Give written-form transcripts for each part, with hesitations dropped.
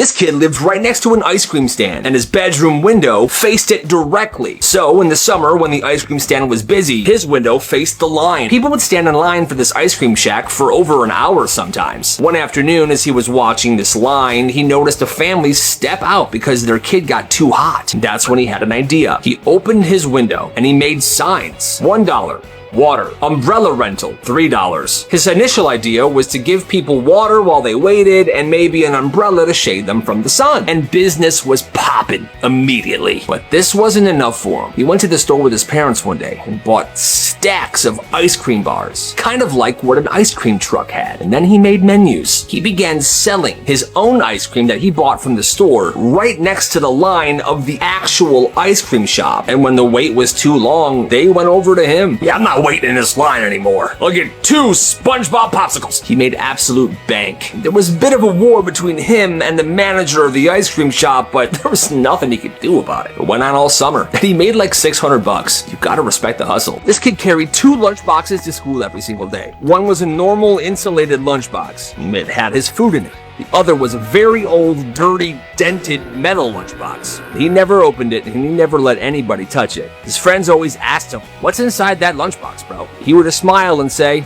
This kid lived right next to an ice cream stand, and his bedroom window faced it directly. So in the summer, when the ice cream stand was busy, his window faced the line. People would stand in line for this ice cream shack for over an hour sometimes. One afternoon, as he was watching this line, he noticed a family step out because their kid got too hot. That's when he had an idea. He opened his window and he made signs. $1. Water. Umbrella rental, $3. His initial idea was to give people water while they waited and maybe an umbrella to shade them from the sun. And business was popping immediately. But this wasn't enough for him. He went to the store with his parents one day and bought stacks of ice cream bars, kind of like what an ice cream truck had. And then he made menus. He began selling his own ice cream that he bought from the store right next to the line of the actual ice cream shop. And when the wait was too long, they went over to him. Yeah, I'm not waiting in this line anymore. I'll get 2 SpongeBob popsicles. He made absolute bank. There was a bit of a war between him and the manager of the ice cream shop, but there was nothing he could do about it. It went on all summer, and he made like $600. You gotta respect the hustle. This kid carried 2 lunch boxes to school every single day. One was a normal insulated lunchbox. It had his food in it. The other was a very old, dirty, dented metal lunchbox. He never opened it, and he never let anybody touch it. His friends always asked him, "What's inside that lunchbox, bro?" He would just smile and say,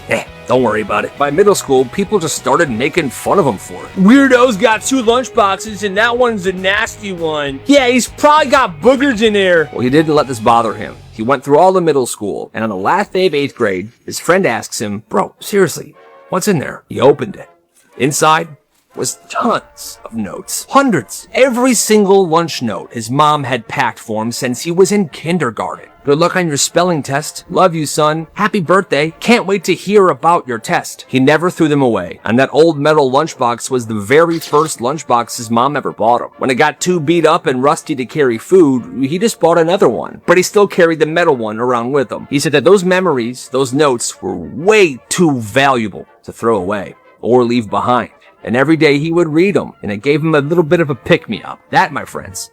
don't worry about it. By middle school, people just started making fun of him for it. Weirdo's got 2 lunchboxes, and that one's a nasty one. Yeah, he's probably got boogers in there. Well, he didn't let this bother him. He went through all the middle school, and on the last day of 8th grade, his friend asks him, "Bro, seriously, what's in there?" He opened it. Inside was tons of notes. Hundreds. Every single lunch note his mom had packed for him since he was in kindergarten. Good luck on your spelling test. Love you, son. Happy birthday. Can't wait to hear about your test. He never threw them away. And that old metal lunchbox was the very first lunchbox his mom ever bought him. When it got too beat up and rusty to carry food, he just bought another one. But he still carried the metal one around with him. He said that those memories, those notes, were way too valuable to throw away or leave behind. And every day he would read them, and it gave him a little bit of a pick-me-up. That, my friends,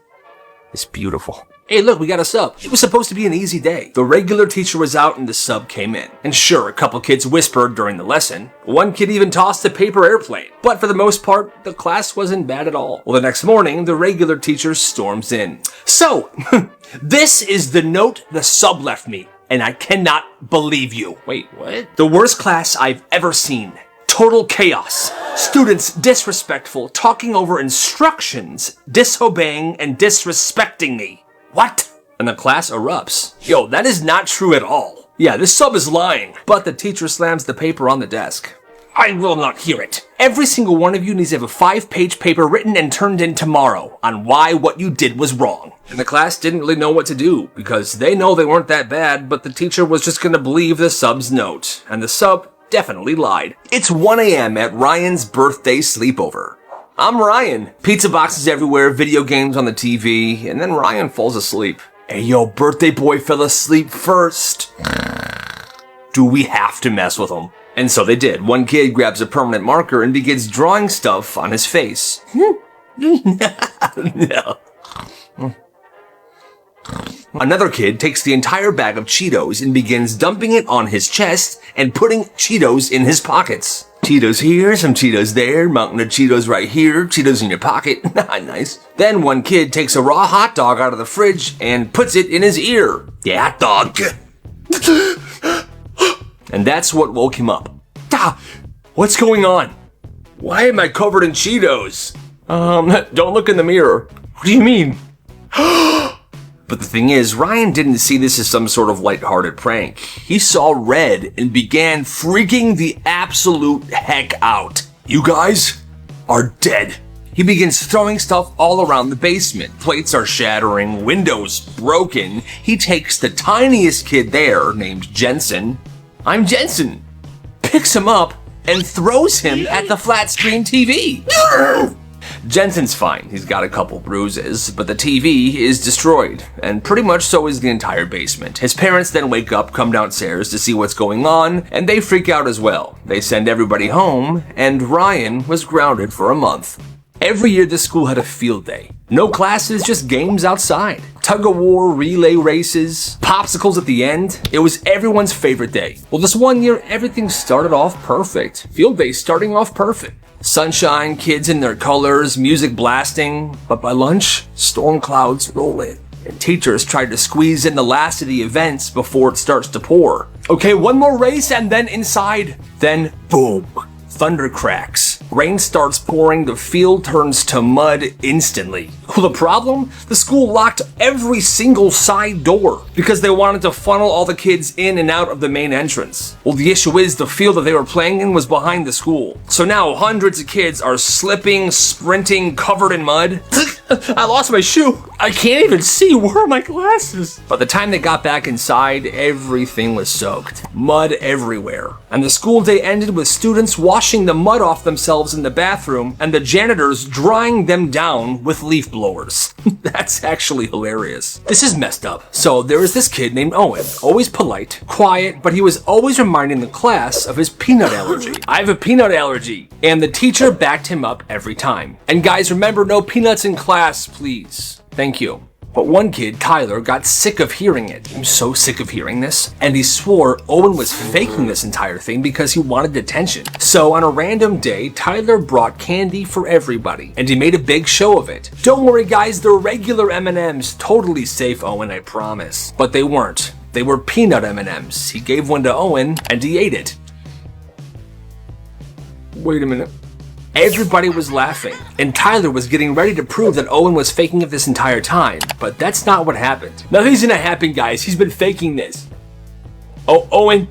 is beautiful. Hey, look, we got a sub. It was supposed to be an easy day. The regular teacher was out and the sub came in. And sure, a couple kids whispered during the lesson. One kid even tossed a paper airplane. But for the most part, the class wasn't bad at all. Well, the next morning, the regular teacher storms in. So, this is the note the sub left me, and I cannot believe you. Wait, what? The worst class I've ever seen. Total chaos. Students disrespectful, talking over instructions, disobeying, and disrespecting me. What? And the class erupts. Yo, that is not true at all. Yeah, this sub is lying. But the teacher slams the paper on the desk. I will not hear it. Every single one of you needs to have a 5-page paper written and turned in tomorrow on why what you did was wrong. And the class didn't really know what to do because they know they weren't that bad, but the teacher was just gonna believe the sub's note. And the sub definitely lied. It's 1 a.m. at Ryan's birthday sleepover. I'm Ryan. Pizza boxes everywhere, video games on the TV, and then Ryan falls asleep. Hey yo, birthday boy fell asleep first. Do we have to mess with him? And so they did. One kid grabs a permanent marker and begins drawing stuff on his face. No. Another kid takes the entire bag of Cheetos and begins dumping it on his chest and putting Cheetos in his pockets. Cheetos here, some Cheetos there, mountain of Cheetos right here, Cheetos in your pocket. Nice. Then one kid takes a raw hot dog out of the fridge and puts it in his ear. Yeah, hot dog. And that's what woke him up. What's going on? Why am I covered in Cheetos? Don't look in the mirror. What do you mean? But the thing is, Ryan didn't see this as some sort of lighthearted prank. He saw red and began freaking the absolute heck out. You guys are dead. He begins throwing stuff all around the basement. Plates are shattering, windows broken. He takes the tiniest kid there, named Jensen. I'm Jensen. Picks him up and throws him at the flat screen TV. Jensen's fine, he's got a couple bruises, but the TV is destroyed, and pretty much so is the entire basement. His parents then wake up, come downstairs to see what's going on, and they freak out as well. They send everybody home, and Ryan was grounded for a month. Every year this school had a field day. No classes, just games outside. Tug-of-war, relay races, popsicles at the end. It was everyone's favorite day. Well, this one year, everything started off perfect. Field day starting off perfect. Sunshine, kids in their colors, music blasting. But by lunch, storm clouds roll in, and teachers tried to squeeze in the last of the events before it starts to pour. Okay, one more race and then inside. Then, boom, thunder cracks. Rain starts pouring, the field turns to mud instantly. Well, the problem? The school locked every single side door because they wanted to funnel all the kids in and out of the main entrance. Well, the issue is the field that they were playing in was behind the school. So now hundreds of kids are slipping, sprinting, covered in mud. I lost my shoe. I can't even see. Where are my glasses? By the time they got back inside, everything was soaked. Mud everywhere. And the school day ended with students washing the mud off themselves in the bathroom and the janitors drying them down with leaf blowers. That's actually hilarious. This is messed up. So there was this kid named Owen, always polite, quiet, but he was always reminding the class of his peanut allergy. I have a peanut allergy. And the teacher backed him up every time. And guys, remember, no peanuts in class, please. Thank you. But one kid, Tyler, got sick of hearing it. I'm so sick of hearing this. And he swore Owen was faking this entire thing because he wanted attention. So on a random day, Tyler brought candy for everybody. And he made a big show of it. Don't worry guys, they're regular M&Ms. Totally safe, Owen, I promise. But they weren't. They were peanut M&Ms. He gave one to Owen and he ate it. Wait a minute. Everybody was laughing, and Tyler was getting ready to prove that Owen was faking it this entire time, but that's not what happened. Nothing's gonna happen, guys. He's been faking this. Oh, Owen.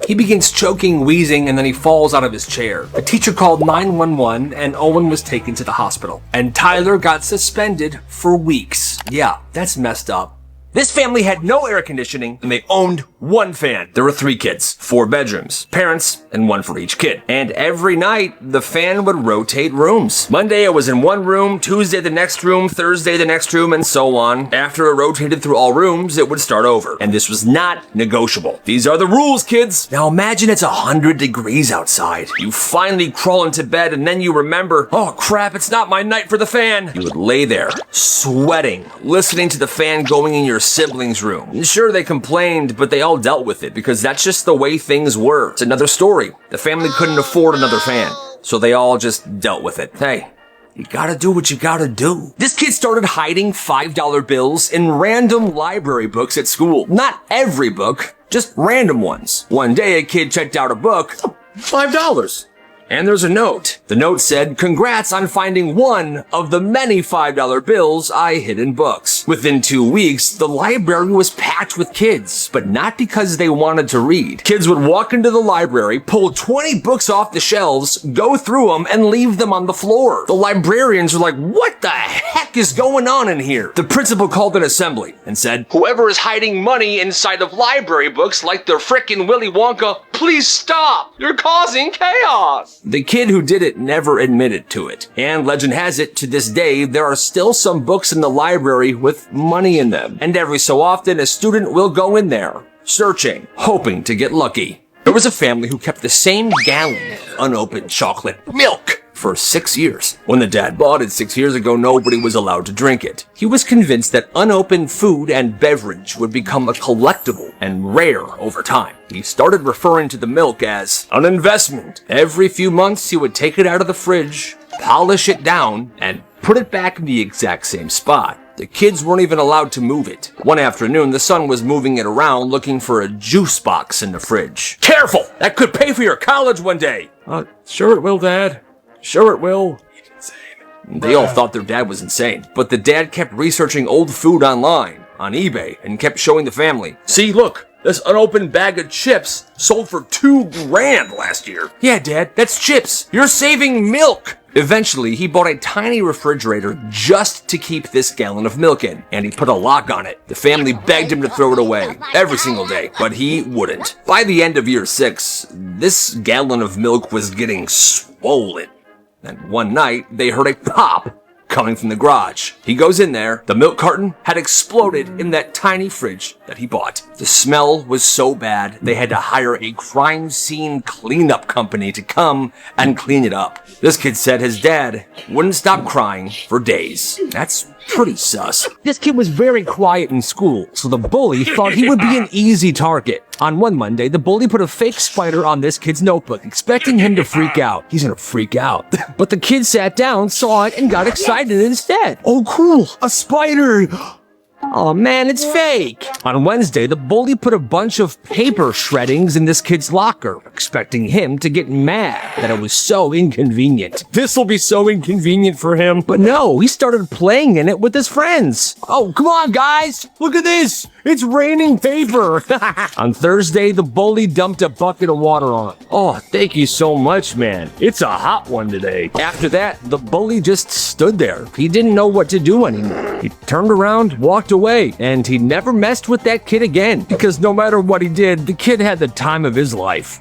He begins choking, wheezing, and then he falls out of his chair. The teacher called 911, and Owen was taken to the hospital. And Tyler got suspended for weeks. Yeah, that's messed up. This family had no air conditioning, and they owned one fan. There were 3 kids, 4 bedrooms, parents, and one for each kid. And every night, the fan would rotate rooms. Monday, it was in one room, Tuesday, the next room, Thursday, the next room, and so on. After it rotated through all rooms, it would start over. And this was not negotiable. These are the rules, kids. Now imagine it's 100 degrees outside. You finally crawl into bed, and then you remember, oh crap, it's not my night for the fan. You would lay there, sweating, listening to the fan going in your siblings' room. Sure, they complained, but they all dealt with it because that's just the way things were. It's another story. The family couldn't afford another fan, so they all just dealt with it. Hey, you gotta do what you gotta do. This kid started hiding $5 bills in random library books at school. Not every book, just random ones. One day, a kid checked out a book, $5. And there's a note. The note said, congrats on finding one of the many $5 bills I hid in books. Within 2 weeks, the library was packed with kids, but not because they wanted to read. Kids would walk into the library, pull 20 books off the shelves, go through them, and leave them on the floor. The librarians were like, what the heck is going on in here? The principal called an assembly and said, whoever is hiding money inside of library books like they're frickin' Willy Wonka, please stop. You're causing chaos. The kid who did it never admitted to it. And legend has it, to this day, there are still some books in the library with money in them. And every so often, a student will go in there, searching, hoping to get lucky. There was a family who kept the same gallon of unopened chocolate milk for 6 years. When the dad bought it 6 years ago, nobody was allowed to drink it. He was convinced that unopened food and beverage would become a collectible and rare over time. He started referring to the milk as an investment. Every few months, he would take it out of the fridge, polish it down, and put it back in the exact same spot. The kids weren't even allowed to move it. One afternoon, the son was moving it around looking for a juice box in the fridge. Careful! That could pay for your college one day! Sure it will, Dad. Sure it will. He's insane. They all thought their dad was insane, but the dad kept researching old food online, on eBay, and kept showing the family. See, look, this unopened bag of chips sold for $2,000 last year. Yeah, Dad, that's chips. You're saving milk. Eventually, he bought a tiny refrigerator just to keep this gallon of milk in, and he put a lock on it. The family begged him to throw it away every single day, but he wouldn't. By the end of year 6, this gallon of milk was getting swollen. And one night, they heard a pop coming from the garage. He goes in there. The milk carton had exploded in that tiny fridge that he bought. The smell was so bad, they had to hire a crime scene cleanup company to come and clean it up. This kid said his dad wouldn't stop crying for days. That's pretty sus. This kid was very quiet in school, so the bully thought he would be an easy target. On one Monday, the bully put a fake spider on this kid's notebook, expecting him to freak out. He's gonna freak out. But the kid sat down, saw it, and got excited instead. Oh, cool, a spider! Oh man, it's fake! On Wednesday, the bully put a bunch of paper shreddings in this kid's locker, expecting him to get mad that it was so inconvenient. This'll be so inconvenient for him. But no, he started playing in it with his friends. Oh, come on guys, look at this! It's raining paper! On Thursday, the bully dumped a bucket of water on it. Oh, thank you so much, man. It's a hot one today. After that, the bully just stood there. He didn't know what to do anymore. He turned around, walked away, and he never messed with that kid again, because no matter what he did, the kid had the time of his life.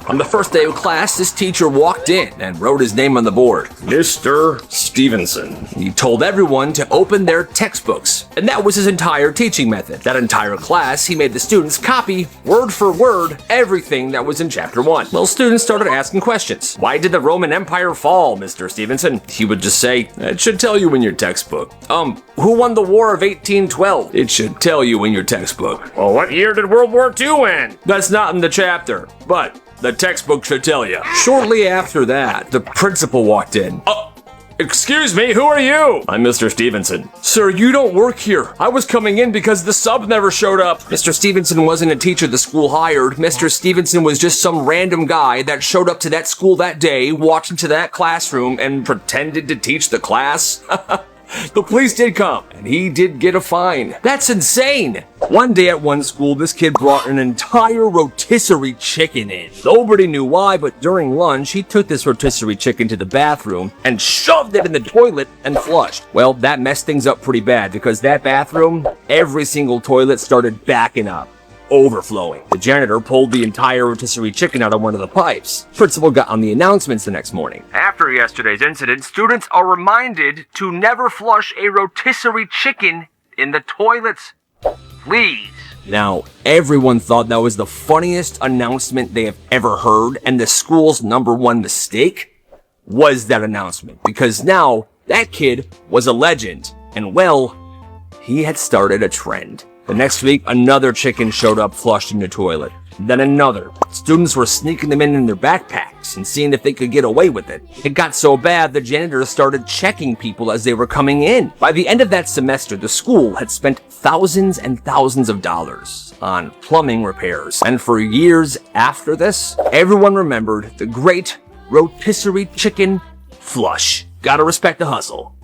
On the first day of class, this teacher walked in and wrote his name on the board. Mr. Stevenson. He told everyone to open their textbooks, and that was his entire teaching method. That entire class, he made the students copy, word for word, everything that was in chapter 1. Well, students started asking questions. Why did the Roman Empire fall, Mr. Stevenson? He would just say, it should tell you in your textbook. Who won the War of 1812? It should tell you in your textbook. Well, what year did World War II end? That's not in the chapter, but the textbook should tell you. Shortly after that, the principal walked in. Excuse me, who are you? I'm Mr. Stevenson. Sir, you don't work here. I was coming in because the sub never showed up. Mr. Stevenson wasn't a teacher the school hired. Mr. Stevenson was just some random guy that showed up to that school that day, walked into that classroom, and pretended to teach the class. The police did come, and he did get a fine. That's insane! One day at one school, this kid brought an entire rotisserie chicken in. Nobody knew why, but during lunch, he took this rotisserie chicken to the bathroom and shoved it in the toilet and flushed. Well, that messed things up pretty bad, because that bathroom, every single toilet started backing up. Overflowing. The janitor pulled the entire rotisserie chicken out of one of the pipes. Principal got on the announcements the next morning. After yesterday's incident, students are reminded to never flush a rotisserie chicken in the toilets. Please. Now, everyone thought that was the funniest announcement they have ever heard, and the school's #1 mistake was that announcement, because now that kid was a legend, and well, he had started a trend. The next week, another chicken showed up flushed in the toilet. Then another. Students were sneaking them in their backpacks and seeing if they could get away with it. It got so bad, the janitor started checking people as they were coming in. By the end of that semester, the school had spent thousands and thousands of dollars on plumbing repairs. And for years after this, everyone remembered the great rotisserie chicken flush. Gotta respect the hustle.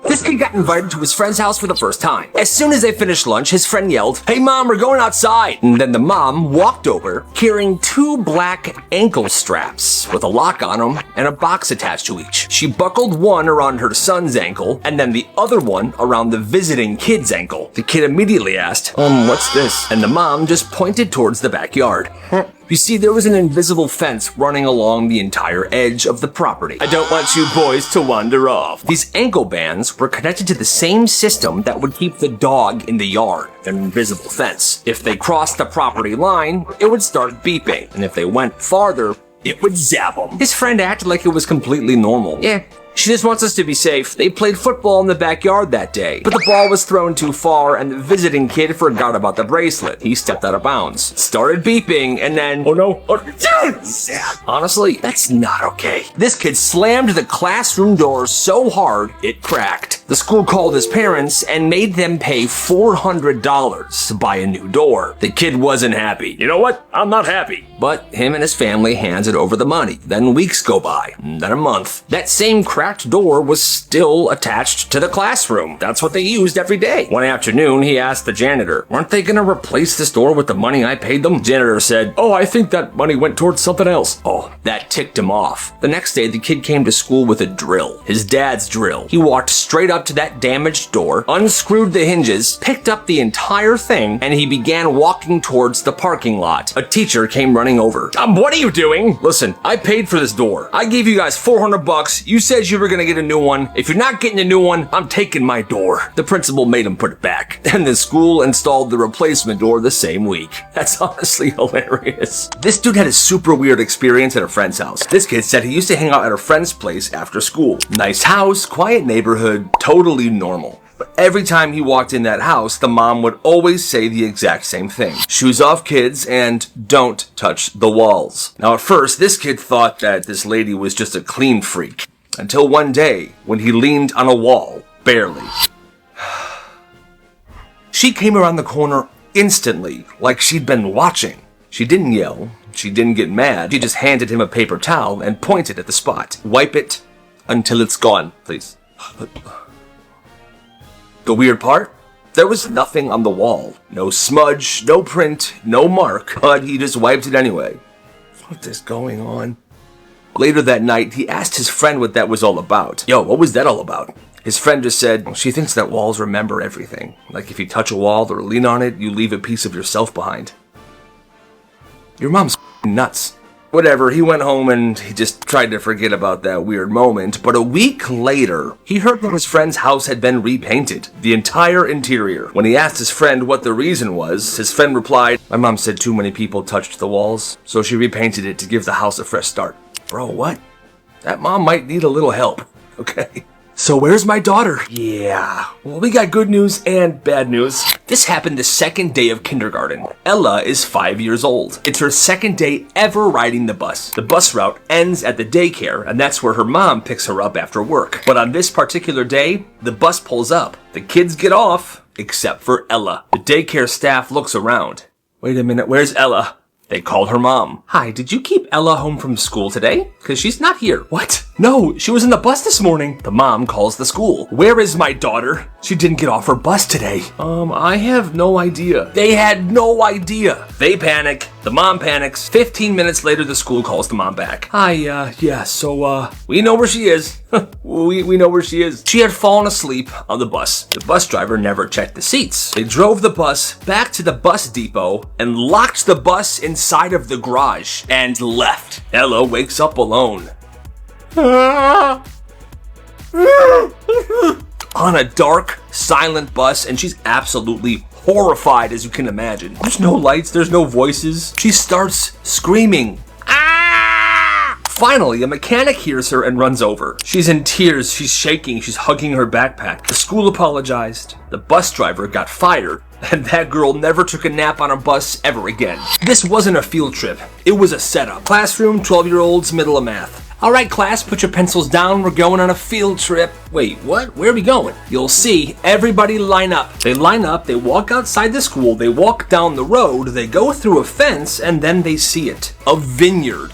This kid got invited to his friend's house for the first time. As soon as they finished lunch, his friend yelled, "Hey mom, we're going outside." And then the mom walked over, carrying 2 black ankle straps with a lock on them and a box attached to each. She buckled one around her son's ankle and then the other one around the visiting kid's ankle. The kid immediately asked, what's this? And the mom just pointed towards the backyard. You see, there was an invisible fence running along the entire edge of the property. I don't want you boys to wander off. These ankle bands were connected to the same system that would keep the dog in the yard, an invisible fence. If they crossed the property line, it would start beeping, and if they went farther, it would zap them. His friend acted like it was completely normal. Yeah, she just wants us to be safe. They played football in the backyard that day, but the ball was thrown too far and the visiting kid forgot about the bracelet. He stepped out of bounds, started beeping, and then, oh no, honestly, that's not okay. This kid slammed the classroom door so hard, it cracked. The school called his parents and made them pay $400 to buy a new door. The kid wasn't happy. You know what? I'm not happy. But him and his family handed over the money. Then weeks go by, then a month. That same cracked door was still attached to the classroom. That's what they used every day. One afternoon, he asked the janitor, "Weren't they gonna replace this door with the money I paid them?" Janitor said, "Oh, I think that money went towards something else." Oh, that ticked him off. The next day, the kid came to school with a drill. His dad's drill. He walked straight up to that damaged door, unscrewed the hinges, picked up the entire thing, and he began walking towards the parking lot. A teacher came running over. What are you doing? Listen, I paid for this door. I gave you guys $400. You said you were gonna get a new one. If you're not getting a new one, I'm taking my door. The principal made him put it back. And the school installed the replacement door the same week. That's honestly hilarious. This dude had a super weird experience at a friend's house. This kid said he used to hang out at a friend's place after school. Nice house, quiet neighborhood, totally normal. But every time he walked in that house, the mom would always say the exact same thing. Shoes off, kids, and don't touch the walls. Now, at first, this kid thought that this lady was just a clean freak. Until one day, when he leaned on a wall, barely. She came around the corner instantly, like she'd been watching. She didn't yell. She didn't get mad. She just handed him a paper towel and pointed at the spot. Wipe it until it's gone, please. The weird part? There was nothing on the wall. No smudge, no print, no mark, but he just wiped it anyway. What is going on? Later that night, he asked his friend what that was all about. Yo, what was that all about? His friend just said, she thinks that walls remember everything. Like if you touch a wall or lean on it, you leave a piece of yourself behind. Your mom's nuts. Whatever, he went home and he just tried to forget about that weird moment, but a week later, he heard that his friend's house had been repainted, the entire interior. When he asked his friend what the reason was, his friend replied, my mom said too many people touched the walls, so she repainted it to give the house a fresh start. Bro, what? That mom might need a little help, okay? So where's my daughter? Yeah, well, we got good news and bad news. This happened the second day of kindergarten. Ella is 5 years old. It's her second day ever riding the bus. The bus route ends at the daycare, and that's where her mom picks her up after work. But on this particular day, the bus pulls up. The kids get off, except for Ella. The daycare staff looks around. Wait a minute, where's Ella? They called her mom. Hi, did you keep Ella home from school today? Because she's not here. What? No, she was in the bus this morning. The mom calls the school. Where is my daughter? She didn't get off her bus today. I have no idea. They had no idea. They panic. The mom panics. 15 minutes later, the school calls the mom back. Hi, we know where she is. we know where she is. She had fallen asleep on the bus. The bus driver never checked the seats. They drove the bus back to the bus depot and locked the bus inside of the garage and left. Ella wakes up alone. On a dark, silent bus, and she's absolutely horrified, as you can imagine. There's no lights, there's no voices. She starts screaming. Finally, a mechanic hears her and runs over. She's in tears, she's shaking, she's hugging her backpack. The school apologized. The bus driver got fired. And that girl never took a nap on a bus ever again. This wasn't a field trip. It was a setup. Classroom, 12-year-olds, middle of math. All right, class, put your pencils down. We're going on a field trip. Wait, what? Where are we going? You'll see. Everybody line up. They line up, they walk outside the school, they walk down the road, they go through a fence, and then they see it. A vineyard.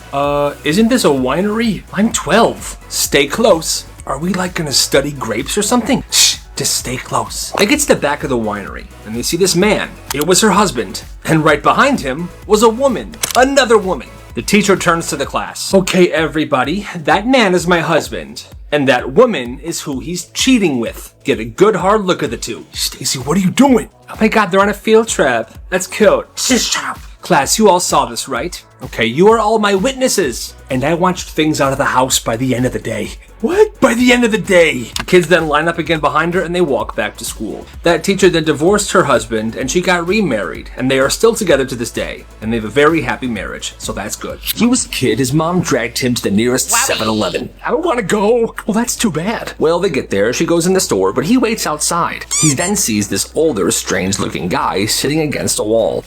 Isn't this a winery? I'm 12. Stay close. Are we gonna study grapes or something? Shh. Just stay close. They get to the back of the winery, and they see this man. It was her husband. And right behind him was a woman. Another woman. The teacher turns to the class. Okay, everybody, that man is my husband. And that woman is who he's cheating with. Get a good hard look at the two. Stacy, what are you doing? Oh my god, they're on a field trip. That's cute. Just shut up. Class, you all saw this, right? Okay, you are all my witnesses. And I watched things out of the house by the end of the day. What? By the end of the day. The kids then line up again behind her and they walk back to school. That teacher then divorced her husband and she got remarried. And they are still together to this day. And they have a very happy marriage, so that's good. He was a kid. His mom dragged him to the nearest 7-Eleven. I don't want to go. Well, that's too bad. Well, they get there. She goes in the store, but he waits outside. He then sees this older, strange-looking guy sitting against a wall.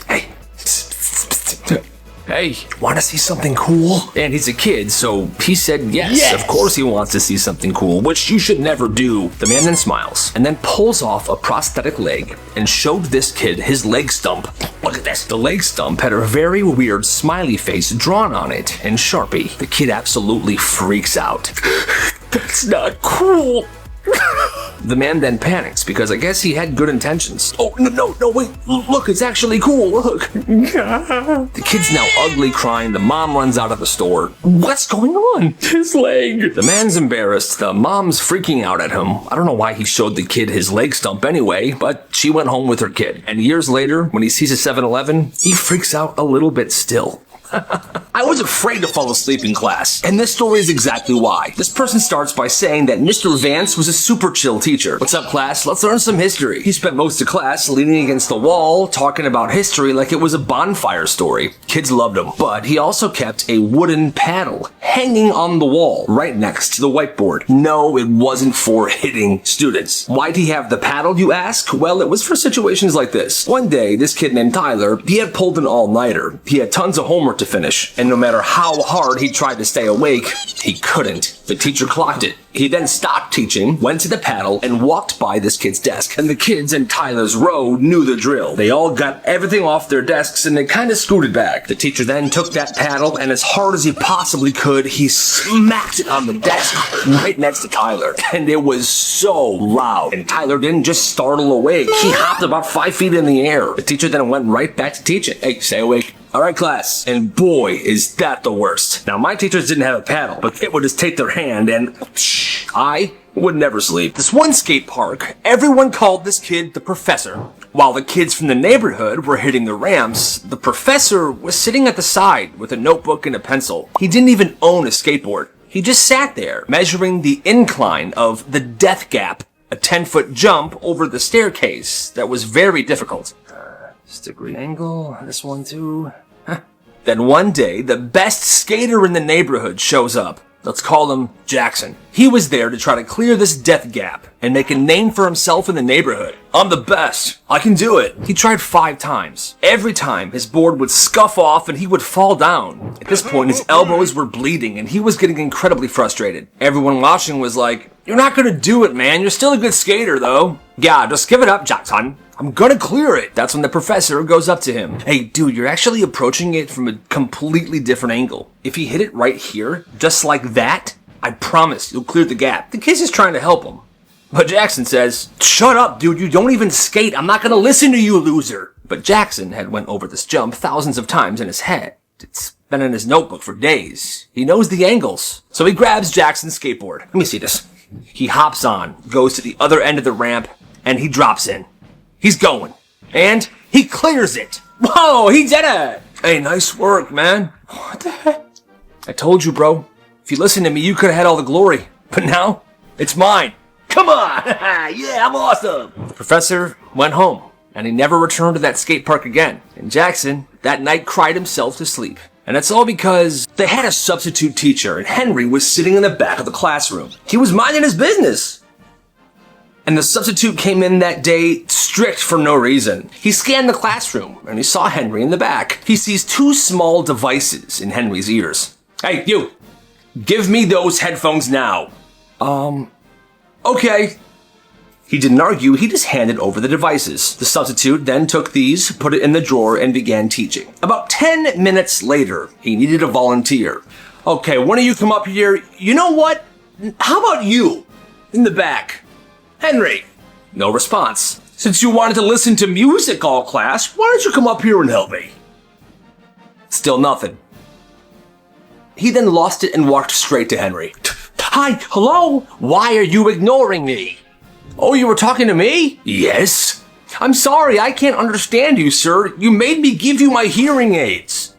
Hey, want to see something cool? And he's a kid, so he said yes. Of course he wants to see something cool, which you should never do. The man then smiles, and then pulls off a prosthetic leg, and showed this kid his leg stump. Look at this. The leg stump had a very weird smiley face drawn on it in Sharpie. The kid absolutely freaks out. That's not cool. The man then panics because I guess he had good intentions. Oh, no, wait, look, it's actually cool, look. The kid's now ugly crying, the mom runs out of the store. What's going on? His leg. The man's embarrassed, the mom's freaking out at him. I don't know why he showed the kid his leg stump anyway, but she went home with her kid. And years later, when he sees a 7-Eleven, he freaks out a little bit still. I I was afraid to fall asleep in class, and this story is exactly why. This person starts by saying that Mr. Vance was a super chill teacher. What's up, class? Let's learn some history. He spent most of class leaning against the wall, talking about history like it was a bonfire story. Kids loved him, but he also kept a wooden paddle hanging on the wall right next to the whiteboard. No, it wasn't for hitting students. Why'd he have the paddle, you ask? Well, it was for situations like this. One day, this kid named Tyler, he had pulled an all-nighter. He had tons of homework to finish, and no matter how hard he tried to stay awake, he couldn't. The teacher clocked it. He then stopped teaching, went to the paddle, and walked by this kid's desk. And the kids in Tyler's row knew the drill. They all got everything off their desks and they kind of scooted back. The teacher then took that paddle and as hard as he possibly could, he smacked it on the desk right next to Tyler. And it was so loud. And Tyler didn't just startle awake. He hopped about 5 feet in the air. The teacher then went right back to teaching. Hey, stay awake. All right, class. And boy, is that the worst. Now, my teachers didn't have a paddle, but they would just take their hand and I would never sleep. This one skate park, everyone called this kid the professor. While the kids from the neighborhood were hitting the ramps, the professor was sitting at the side with a notebook and a pencil. He didn't even own a skateboard. He just sat there, measuring the incline of the death gap, a 10-foot jump over the staircase that was very difficult. Degree angle, this one too. Then one day, the best skater in the neighborhood shows up. Let's call him Jackson. He was there to try to clear this death gap and make a name for himself in the neighborhood. I'm the best. I can do it. He tried 5 times. Every time, his board would scuff off and he would fall down. At this point, his elbows were bleeding and he was getting incredibly frustrated. Everyone watching was like, "You're not gonna do it, man. You're still a good skater, though." "Yeah, just give it up, Jackson. I'm gonna clear it." That's when the professor goes up to him. "Hey, dude, you're actually approaching it from a completely different angle. If you hit it right here, just like that, I promise you'll clear the gap." The kid's just trying to help him. But Jackson says, "Shut up, dude. You don't even skate. I'm not gonna listen to you, loser." But Jackson had went over this jump thousands of times in his head. It's been in his notebook for days. He knows the angles. So he grabs Jackson's skateboard. Let me see this. He hops on, goes to the other end of the ramp, and he drops in. He's going. And he clears it. Whoa, he did it! Hey, nice work, man. What the heck? I told you, bro. If you listened to me, you could have had all the glory. But now, it's mine. Come on! Yeah, I'm awesome! The professor went home, and he never returned to that skate park again. And Jackson, that night, cried himself to sleep. And it's all because they had a substitute teacher, and Henry was sitting in the back of the classroom. He was minding his business. And the substitute came in that day strict for no reason. He scanned the classroom, and he saw Henry in the back. He sees 2 small devices in Henry's ears. "Hey, you! Give me those headphones now." Okay. He didn't argue, he just handed over the devices. The substitute then took these, put it in the drawer, and began teaching. About 10 minutes later, he needed a volunteer. "Okay, one of you come up here. You know what? How about you? In the back. Henry." No response. "Since you wanted to listen to music all class, why don't you come up here and help me?" Still nothing. He then lost it and walked straight to Henry. "Hi, hello? Why are you ignoring me?" "Oh, you were talking to me?" "Yes." "I'm sorry, I can't understand you, sir. You made me give you my hearing aids."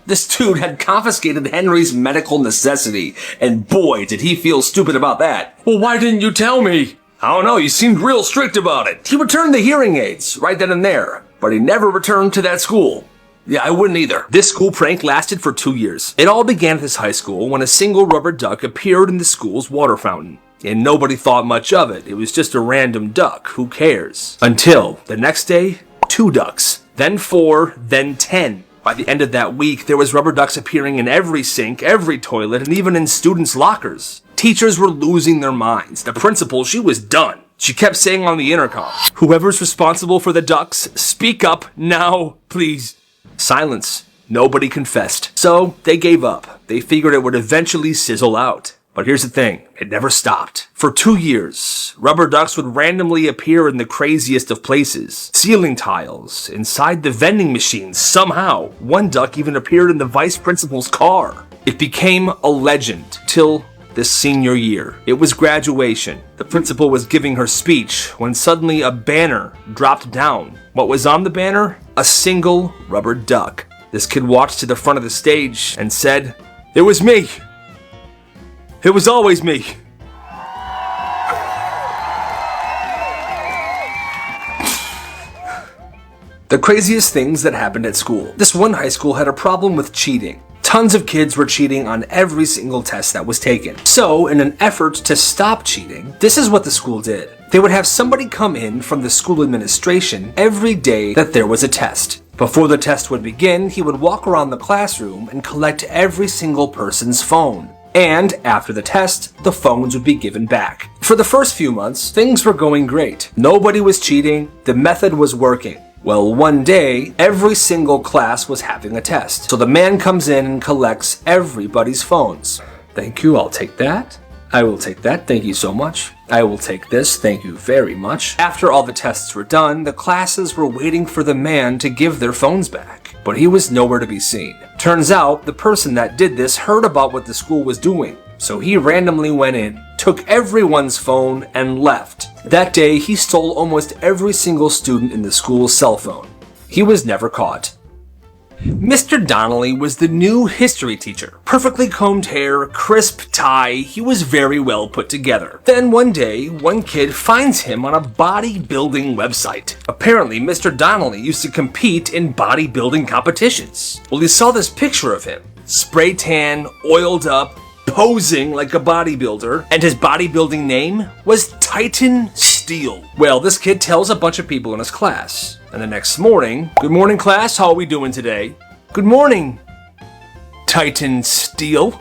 This dude had confiscated Henry's medical necessity, and boy, did he feel stupid about that. "Well, why didn't you tell me?" "I don't know, you seemed real strict about it." He returned the hearing aids right then and there, but he never returned to that school. Yeah, I wouldn't either. This school prank lasted for 2 years. It all began at this high school when a single rubber duck appeared in the school's water fountain. And nobody thought much of it. It was just a random duck. Who cares? Until the next day, 2 ducks. Then 4, then 10. By the end of that week, there was rubber ducks appearing in every sink, every toilet, and even in students' lockers. Teachers were losing their minds. The principal, she was done. She kept saying on the intercom, "Whoever's responsible for the ducks, speak up now, please." Silence. Nobody confessed. So they gave up. They figured it would eventually sizzle out. But here's the thing, it never stopped. For 2 years, rubber ducks would randomly appear in the craziest of places. Ceiling tiles, inside the vending machines, somehow. One duck even appeared in the vice principal's car. It became a legend till this senior year. It was graduation. The principal was giving her speech when suddenly a banner dropped down. What was on the banner? A single rubber duck. This kid walked to the front of the stage and said, "It was me. It was always me." The craziest things that happened at school. This one high school had a problem with cheating. Tons of kids were cheating on every single test that was taken. So, in an effort to stop cheating, this is what the school did. They would have somebody come in from the school administration every day that there was a test. Before the test would begin, he would walk around the classroom and collect every single person's phone. And after the test, the phones would be given back. For the first few months, things were going great. Nobody was cheating, the method was working. Well, one day, every single class was having a test. So the man comes in and collects everybody's phones. "Thank you, I'll take that. I will take that, thank you so much. I will take this, thank you very much." After all the tests were done, the classes were waiting for the man to give their phones back. But he was nowhere to be seen. Turns out, the person that did this heard about what the school was doing. So he randomly went in, took everyone's phone, and left. That day, he stole almost every single student in the school's cell phone. He was never caught. Mr. Donnelly was the new history teacher. Perfectly combed hair, crisp tie, he was very well put together. Then one day, one kid finds him on a bodybuilding website. Apparently, Mr. Donnelly used to compete in bodybuilding competitions. Well, he saw this picture of him. Spray tan, oiled up, posing like a bodybuilder, and his bodybuilding name was Titan Steel. Well, this kid tells a bunch of people in his class. And the next morning, "Good morning, class, how are we doing today?" "Good morning, Titan Steel."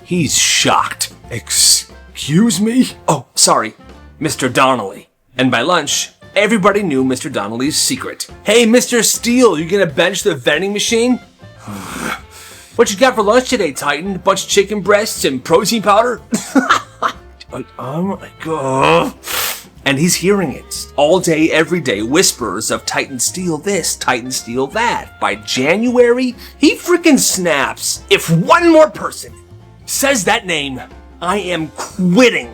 He's shocked. "Excuse me?" "Oh, sorry, Mr. Donnelly." And by lunch, everybody knew Mr. Donnelly's secret. "Hey, Mr. Steel, you gonna bench the vending machine?" "What you got for lunch today, Titan? A bunch of chicken breasts and protein powder?" Oh my god. And he's hearing it all day, every day, whispers of Titan Steel this, Titan Steel that. By January, he freaking snaps. "If one more person says that name, I am quitting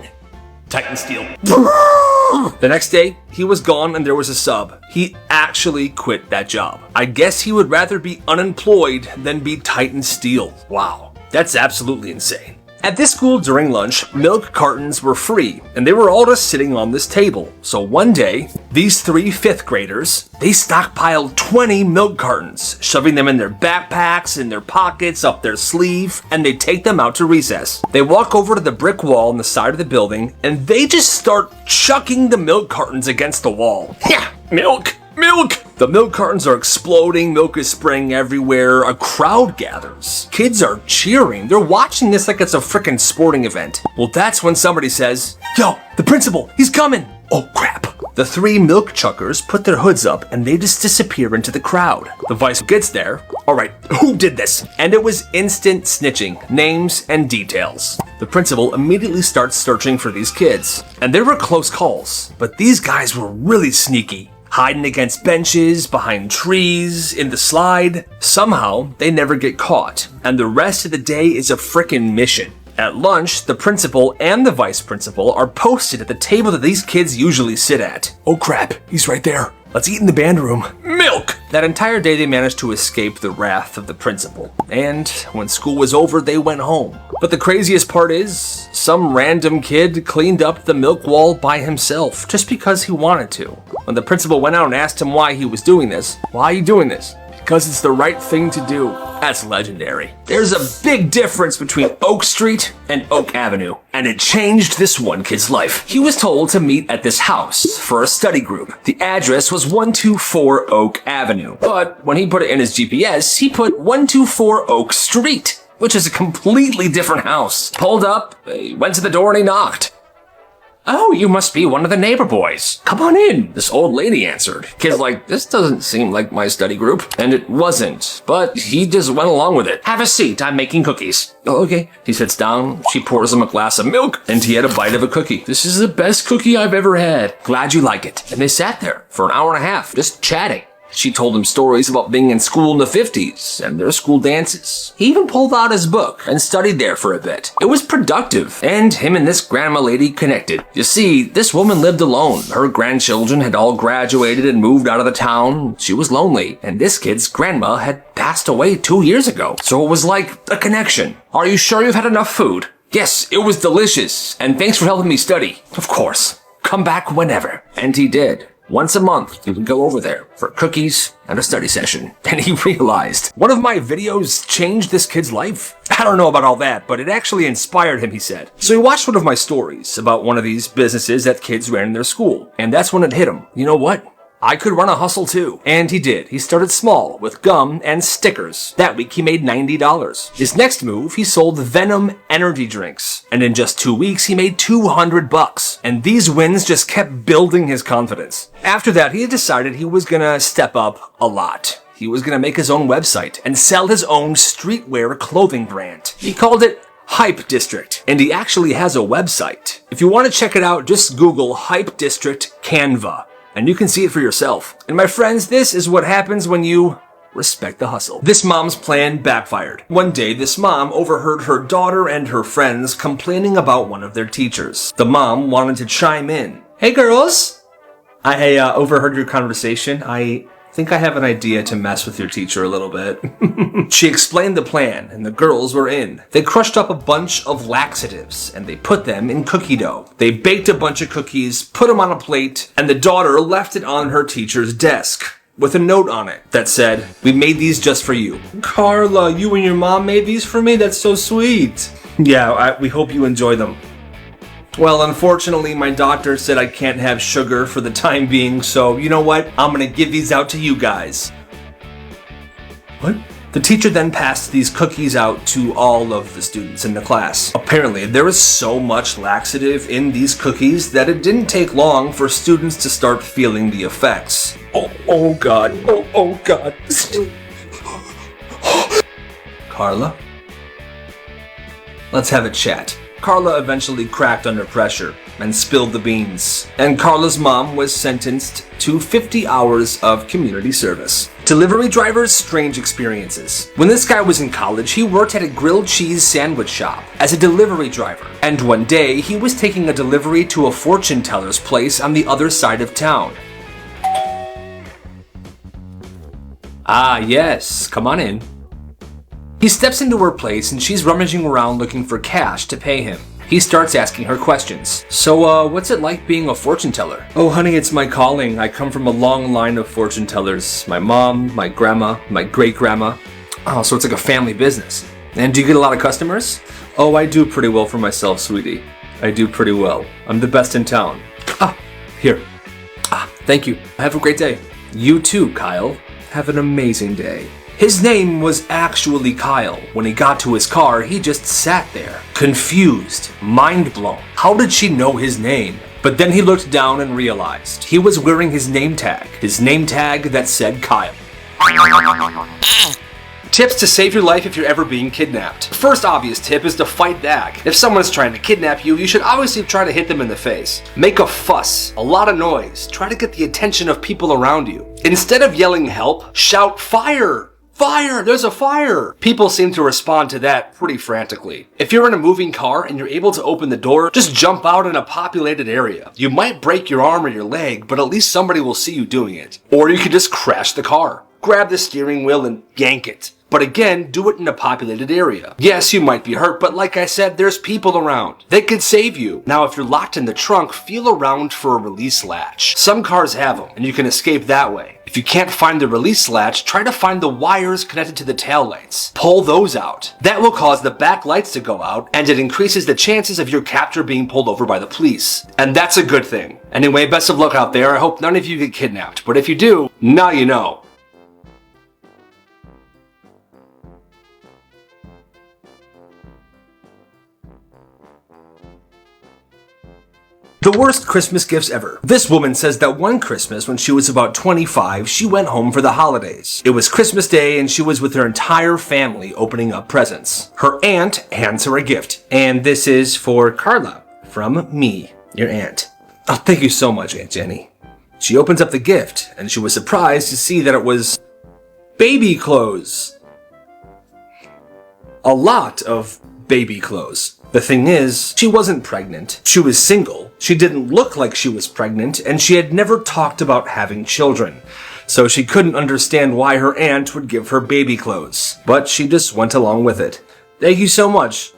Titan Steel." The next day, he was gone and there was a sub. He actually quit that job. I guess he would rather be unemployed than be Titan Steel. Wow, that's absolutely insane. At this school during lunch, milk cartons were free, and they were all just sitting on this table. So one day, these 3 fifth graders, they stockpiled 20 milk cartons, shoving them in their backpacks, in their pockets, up their sleeve, and they take them out to recess. They walk over to the brick wall on the side of the building, and they just start chucking the milk cartons against the wall. Yeah, milk! Milk! The milk cartons are exploding, milk is spraying everywhere, a crowd gathers. Kids are cheering, they're watching this like it's a frickin' sporting event. Well, that's when somebody says, "Yo, the principal, he's coming!" Oh crap. The 3 milk chuckers put their hoods up and they just disappear into the crowd. The vice gets there. "Alright, who did this?" And it was instant snitching, names and details. The principal immediately starts searching for these kids. And there were close calls, but these guys were really sneaky. Hiding against benches, behind trees, in the slide. Somehow, they never get caught, and the rest of the day is a frickin' mission. At lunch, the principal and the vice principal are posted at the table that these kids usually sit at. "Oh crap, he's right there. Let's eat in the band room." Milk! That entire day they managed to escape the wrath of the principal. And when school was over, they went home. But the craziest part is, some random kid cleaned up the milk wall by himself, just because he wanted to. When the principal went out and asked him why he was doing this, "Why are you doing this?" "Because it's the right thing to do." That's legendary. There's a big difference between Oak Street and Oak Avenue, and it changed this one kid's life. He was told to meet at this house for a study group. The address was 124 Oak Avenue, but when he put it in his GPS, he put 124 Oak Street, which is a completely different house. Pulled up, he went to the door and he knocked. "Oh, you must be one of the neighbor boys. Come on in," this old lady answered. Kid's like, "This doesn't seem like my study group." And it wasn't, but he just went along with it. "Have a seat, I'm making cookies." "Oh, okay." He sits down, she pours him a glass of milk, and he had a bite of a cookie. "This is the best cookie I've ever had." "Glad you like it." And they sat there for an hour and a half, just chatting. She told him stories about being in school in the 50s and their school dances. He even pulled out his book and studied there for a bit. It was productive, and him and this grandma lady connected. You see, this woman lived alone. Her grandchildren had all graduated and moved out of the town. She was lonely, and this kid's grandma had passed away 2 years ago. So it was like a connection. Are you sure you've had enough food? Yes, it was delicious, and thanks for helping me study. Of course. Come back whenever. And he did. Once a month, he would go over there for cookies and a study session. And he realized, one of my videos changed this kid's life. I don't know about all that, but it actually inspired him, he said. So he watched one of my stories about one of these businesses that kids ran in their school. And that's when it hit him. You know what? I could run a hustle too. And he did. He started small with gum and stickers. That week he made $90. His next move, he sold Venom energy drinks. And in just 2 weeks, he made $200. And these wins just kept building his confidence. After that, he had decided he was gonna step up a lot. He was gonna make his own website and sell his own streetwear clothing brand. He called it Hype District, and he actually has a website. If you want to check it out, just Google Hype District Canva, and you can see it for yourself. And my friends, this is what happens when you respect the hustle. This mom's plan backfired. One day, this mom overheard her daughter and her friends complaining about one of their teachers. The mom wanted to chime in. Hey girls, I overheard your conversation. I think I have an idea to mess with your teacher a little bit. She explained the plan, and the girls were in. They crushed up a bunch of laxatives, and they put them in cookie dough. They baked a bunch of cookies, put them on a plate, and the daughter left it on her teacher's desk with a note on it that said, "We made these just for you." Carla, you and your mom made these for me? That's so sweet. Yeah, we hope you enjoy them. Well, unfortunately, my doctor said I can't have sugar for the time being, so you know what? I'm gonna give these out to you guys. What? The teacher then passed these cookies out to all of the students in the class. Apparently, there was so much laxative in these cookies that it didn't take long for students to start feeling the effects. Oh God. Oh God. Carla? Let's have a chat. Carla eventually cracked under pressure and spilled the beans. And Carla's mom was sentenced to 50 hours of community service. Delivery drivers' strange experiences. When this guy was in college, he worked at a grilled cheese sandwich shop as a delivery driver. And one day, he was taking a delivery to a fortune teller's place on the other side of town. Ah, yes, come on in. He steps into her place and she's rummaging around looking for cash to pay him. He starts asking her questions. So, what's it like being a fortune teller? Oh, honey, it's my calling. I come from a long line of fortune tellers. My mom, my grandma, my great-grandma. Oh, so it's like a family business. And do you get a lot of customers? Oh, I do pretty well for myself, sweetie. I do pretty well. I'm the best in town. Ah, here. Ah, thank you. Have a great day. You too, Kyle. Have an amazing day. His name was actually Kyle. When he got to his car, he just sat there, confused, mind blown. How did she know his name? But then he looked down and realized he was wearing his name tag that said Kyle. Tips to save your life if you're ever being kidnapped. The first obvious tip is to fight back. If someone's trying to kidnap you, you should obviously try to hit them in the face. Make a fuss, a lot of noise. Try to get the attention of people around you. Instead of yelling help, shout fire! Fire! There's a fire! People seem to respond to that pretty frantically. If you're in a moving car and you're able to open the door, just jump out in a populated area. You might break your arm or your leg, but at least somebody will see you doing it. Or you could just crash the car. Grab the steering wheel and yank it. But again, do it in a populated area. Yes, you might be hurt, but like I said, there's people around. They could save you. Now, if you're locked in the trunk, feel around for a release latch. Some cars have them, and you can escape that way. If you can't find the release latch, try to find the wires connected to the taillights. Pull those out. That will cause the back lights to go out, and it increases the chances of your captor being pulled over by the police. And that's a good thing. Anyway, best of luck out there. I hope none of you get kidnapped, but if you do, now you know. The worst Christmas gifts ever. This woman says that one Christmas when she was about 25, she went home for the holidays. It was Christmas Day and she was with her entire family opening up presents. Her aunt hands her a gift. And this is for Carla, from me, your aunt. Oh, thank you so much, Aunt Jenny. She opens up the gift, and she was surprised to see that it was baby clothes. A lot of baby clothes. The thing is, she wasn't pregnant. She was single. She didn't look like she was pregnant, and she had never talked about having children. So she couldn't understand why her aunt would give her baby clothes. But she just went along with it. Thank you so much.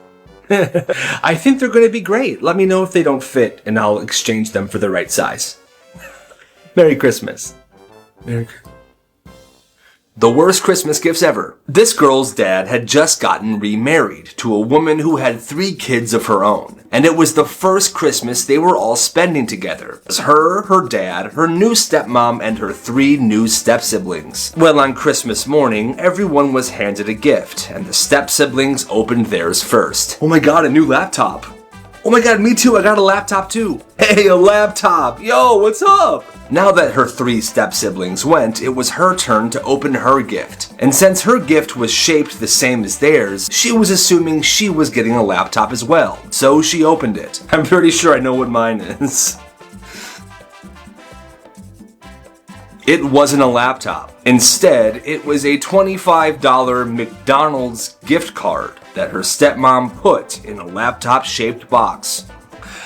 I think they're going to be great. Let me know if they don't fit, and I'll exchange them for the right size. Merry Christmas. Merry Christmas. The worst Christmas gifts ever. This girl's dad had just gotten remarried to a woman who had 3 kids of her own. And it was the first Christmas they were all spending together. It was her dad, her new stepmom, and her 3 new step-siblings. Well, on Christmas morning, everyone was handed a gift, and the step-siblings opened theirs first. Oh my god, a new laptop. Oh my god, me too, I got a laptop too. Hey, a laptop. Yo, what's up? Now that her 3 step-siblings went, it was her turn to open her gift. And since her gift was shaped the same as theirs, she was assuming she was getting a laptop as well. So she opened it. I'm pretty sure I know what mine is. It wasn't a laptop. Instead, it was a $25 McDonald's gift card that her stepmom put in a laptop-shaped box.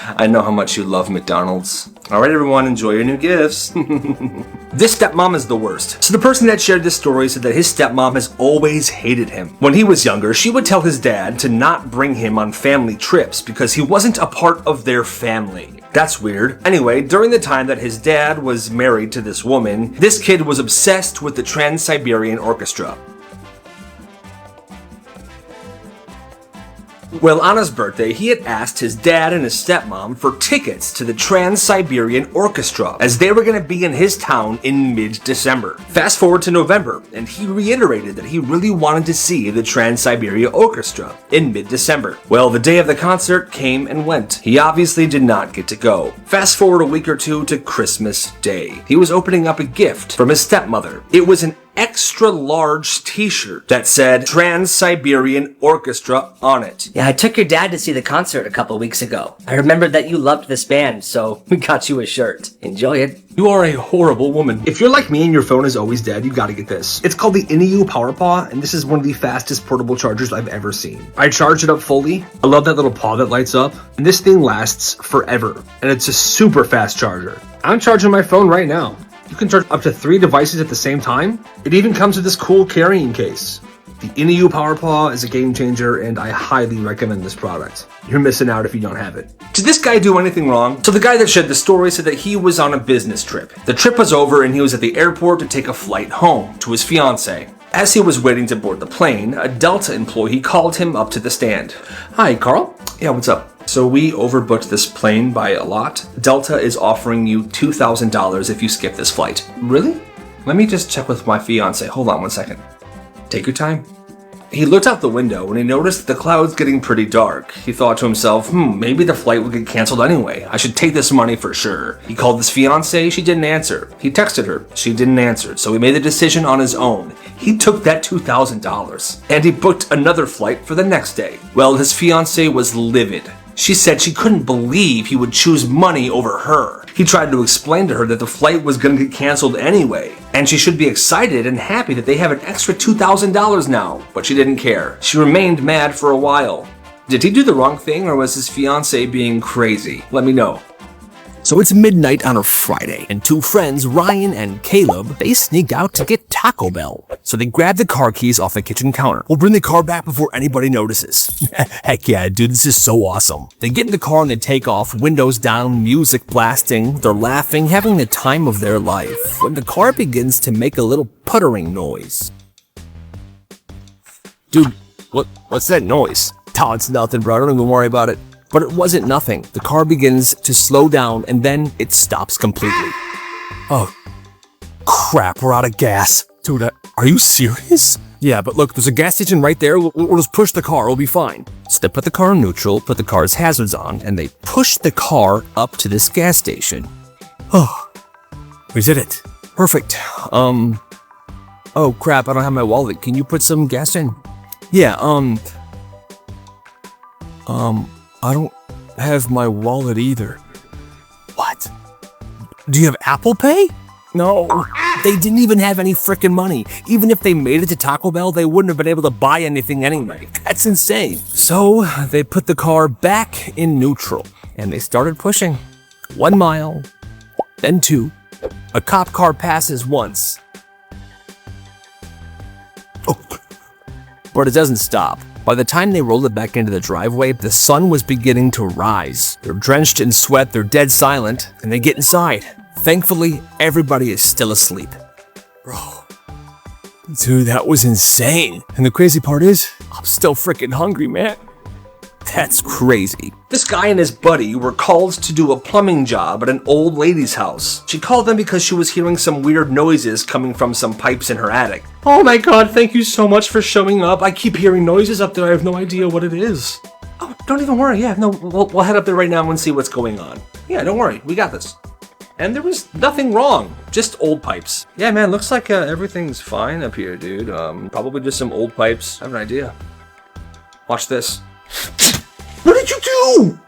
I know how much you love McDonald's. Alright everyone, enjoy your new gifts. This stepmom is the worst. So the person that shared this story said that his stepmom has always hated him. When he was younger, she would tell his dad to not bring him on family trips because he wasn't a part of their family. That's weird. Anyway, during the time that his dad was married to this woman, this kid was obsessed with the Trans-Siberian Orchestra. Well, on his birthday, he had asked his dad and his stepmom for tickets to the Trans-Siberian Orchestra, as they were going to be in his town in mid-December. Fast forward to November, and he reiterated that he really wanted to see the Trans-Siberian Orchestra in mid-December. Well, the day of the concert came and went. He obviously did not get to go. Fast forward a week or two to Christmas Day. He was opening up a gift from his stepmother. It was an extra large t-shirt that said Trans-Siberian Orchestra on it. Yeah, I took your dad to see the concert a couple weeks ago. I remembered that you loved this band, so we got you a shirt. Enjoy it. You are a horrible woman. If you're like me and your phone is always dead, you gotta get this. It's called the INEU Power Paw, and this is one of the fastest portable chargers I've ever seen. I charge it up fully. I love that little paw that lights up, and this thing lasts forever, and it's a super fast charger. I'm charging my phone right now. You can charge up to 3 devices at the same time. It even comes with this cool carrying case. The INEU Power Paw is a game changer, and I highly recommend this product. You're missing out if you don't have it. Did this guy do anything wrong? So the guy that shared the story said that he was on a business trip. The trip was over and he was at the airport to take a flight home to his fiancée. As he was waiting to board the plane, a Delta employee called him up to the stand. Hi, Carl? Yeah, what's up? So we overbooked this plane by a lot. Delta is offering you $2,000 if you skip this flight. Really? Let me just check with my fiance. Hold on one second. Take your time. He looked out the window and he noticed the clouds getting pretty dark. He thought to himself, maybe the flight would get canceled anyway. I should take this money for sure. He called his fiancée, she didn't answer. He texted her, she didn't answer. So he made the decision on his own. He took that $2,000 and he booked another flight for the next day. Well, his fiancée was livid. She said she couldn't believe he would choose money over her. He tried to explain to her that the flight was going to get canceled anyway, and she should be excited and happy that they have an extra $2,000 now, but she didn't care. She remained mad for a while. Did he do the wrong thing, or was his fiancée being crazy? Let me know. So it's midnight on a Friday, and 2 friends, Ryan and Caleb, they sneak out to get Taco Bell. So they grab the car keys off the kitchen counter. We'll bring the car back before anybody notices. Heck yeah, dude, this is so awesome. They get in the car and they take off, windows down, music blasting. They're laughing, having the time of their life, when the car begins to make a little puttering noise. Dude, what's that noise? Oh, it's nothing, bro. Don't even worry about it. But it wasn't nothing. The car begins to slow down and then it stops completely. Oh, crap, we're out of gas. Dude, are you serious? Yeah, but look, there's a gas station right there. We'll just push the car, we'll be fine. So they put the car in neutral, put the car's hazards on, and they push the car up to this gas station. Oh, we did it. Perfect. Oh crap, I don't have my wallet. Can you put some gas in? Yeah, I don't have my wallet either. What? Do you have Apple Pay? No, they didn't even have any frickin' money. Even if they made it to Taco Bell, they wouldn't have been able to buy anything anyway. That's insane. So they put the car back in neutral and they started pushing. 1 mile, then 2. A cop car passes once. Oh. But it doesn't stop. By the time they rolled it back into the driveway, the sun was beginning to rise. They're drenched in sweat, they're dead silent, and they get inside. Thankfully, everybody is still asleep. Bro. Dude, that was insane. And the crazy part is, I'm still freaking hungry, man. That's crazy. This guy and his buddy were called to do a plumbing job at an old lady's house. She called them because she was hearing some weird noises coming from some pipes in her attic. Oh my god, thank you so much for showing up. I keep hearing noises up there. I have no idea what it is. Oh, don't even worry. Yeah, no, we'll head up there right now and see what's going on. Yeah, don't worry. We got this. And there was nothing wrong, just old pipes. Yeah, man, looks like everything's fine up here, dude. Probably just some old pipes. I have an idea. Watch this. What did you do?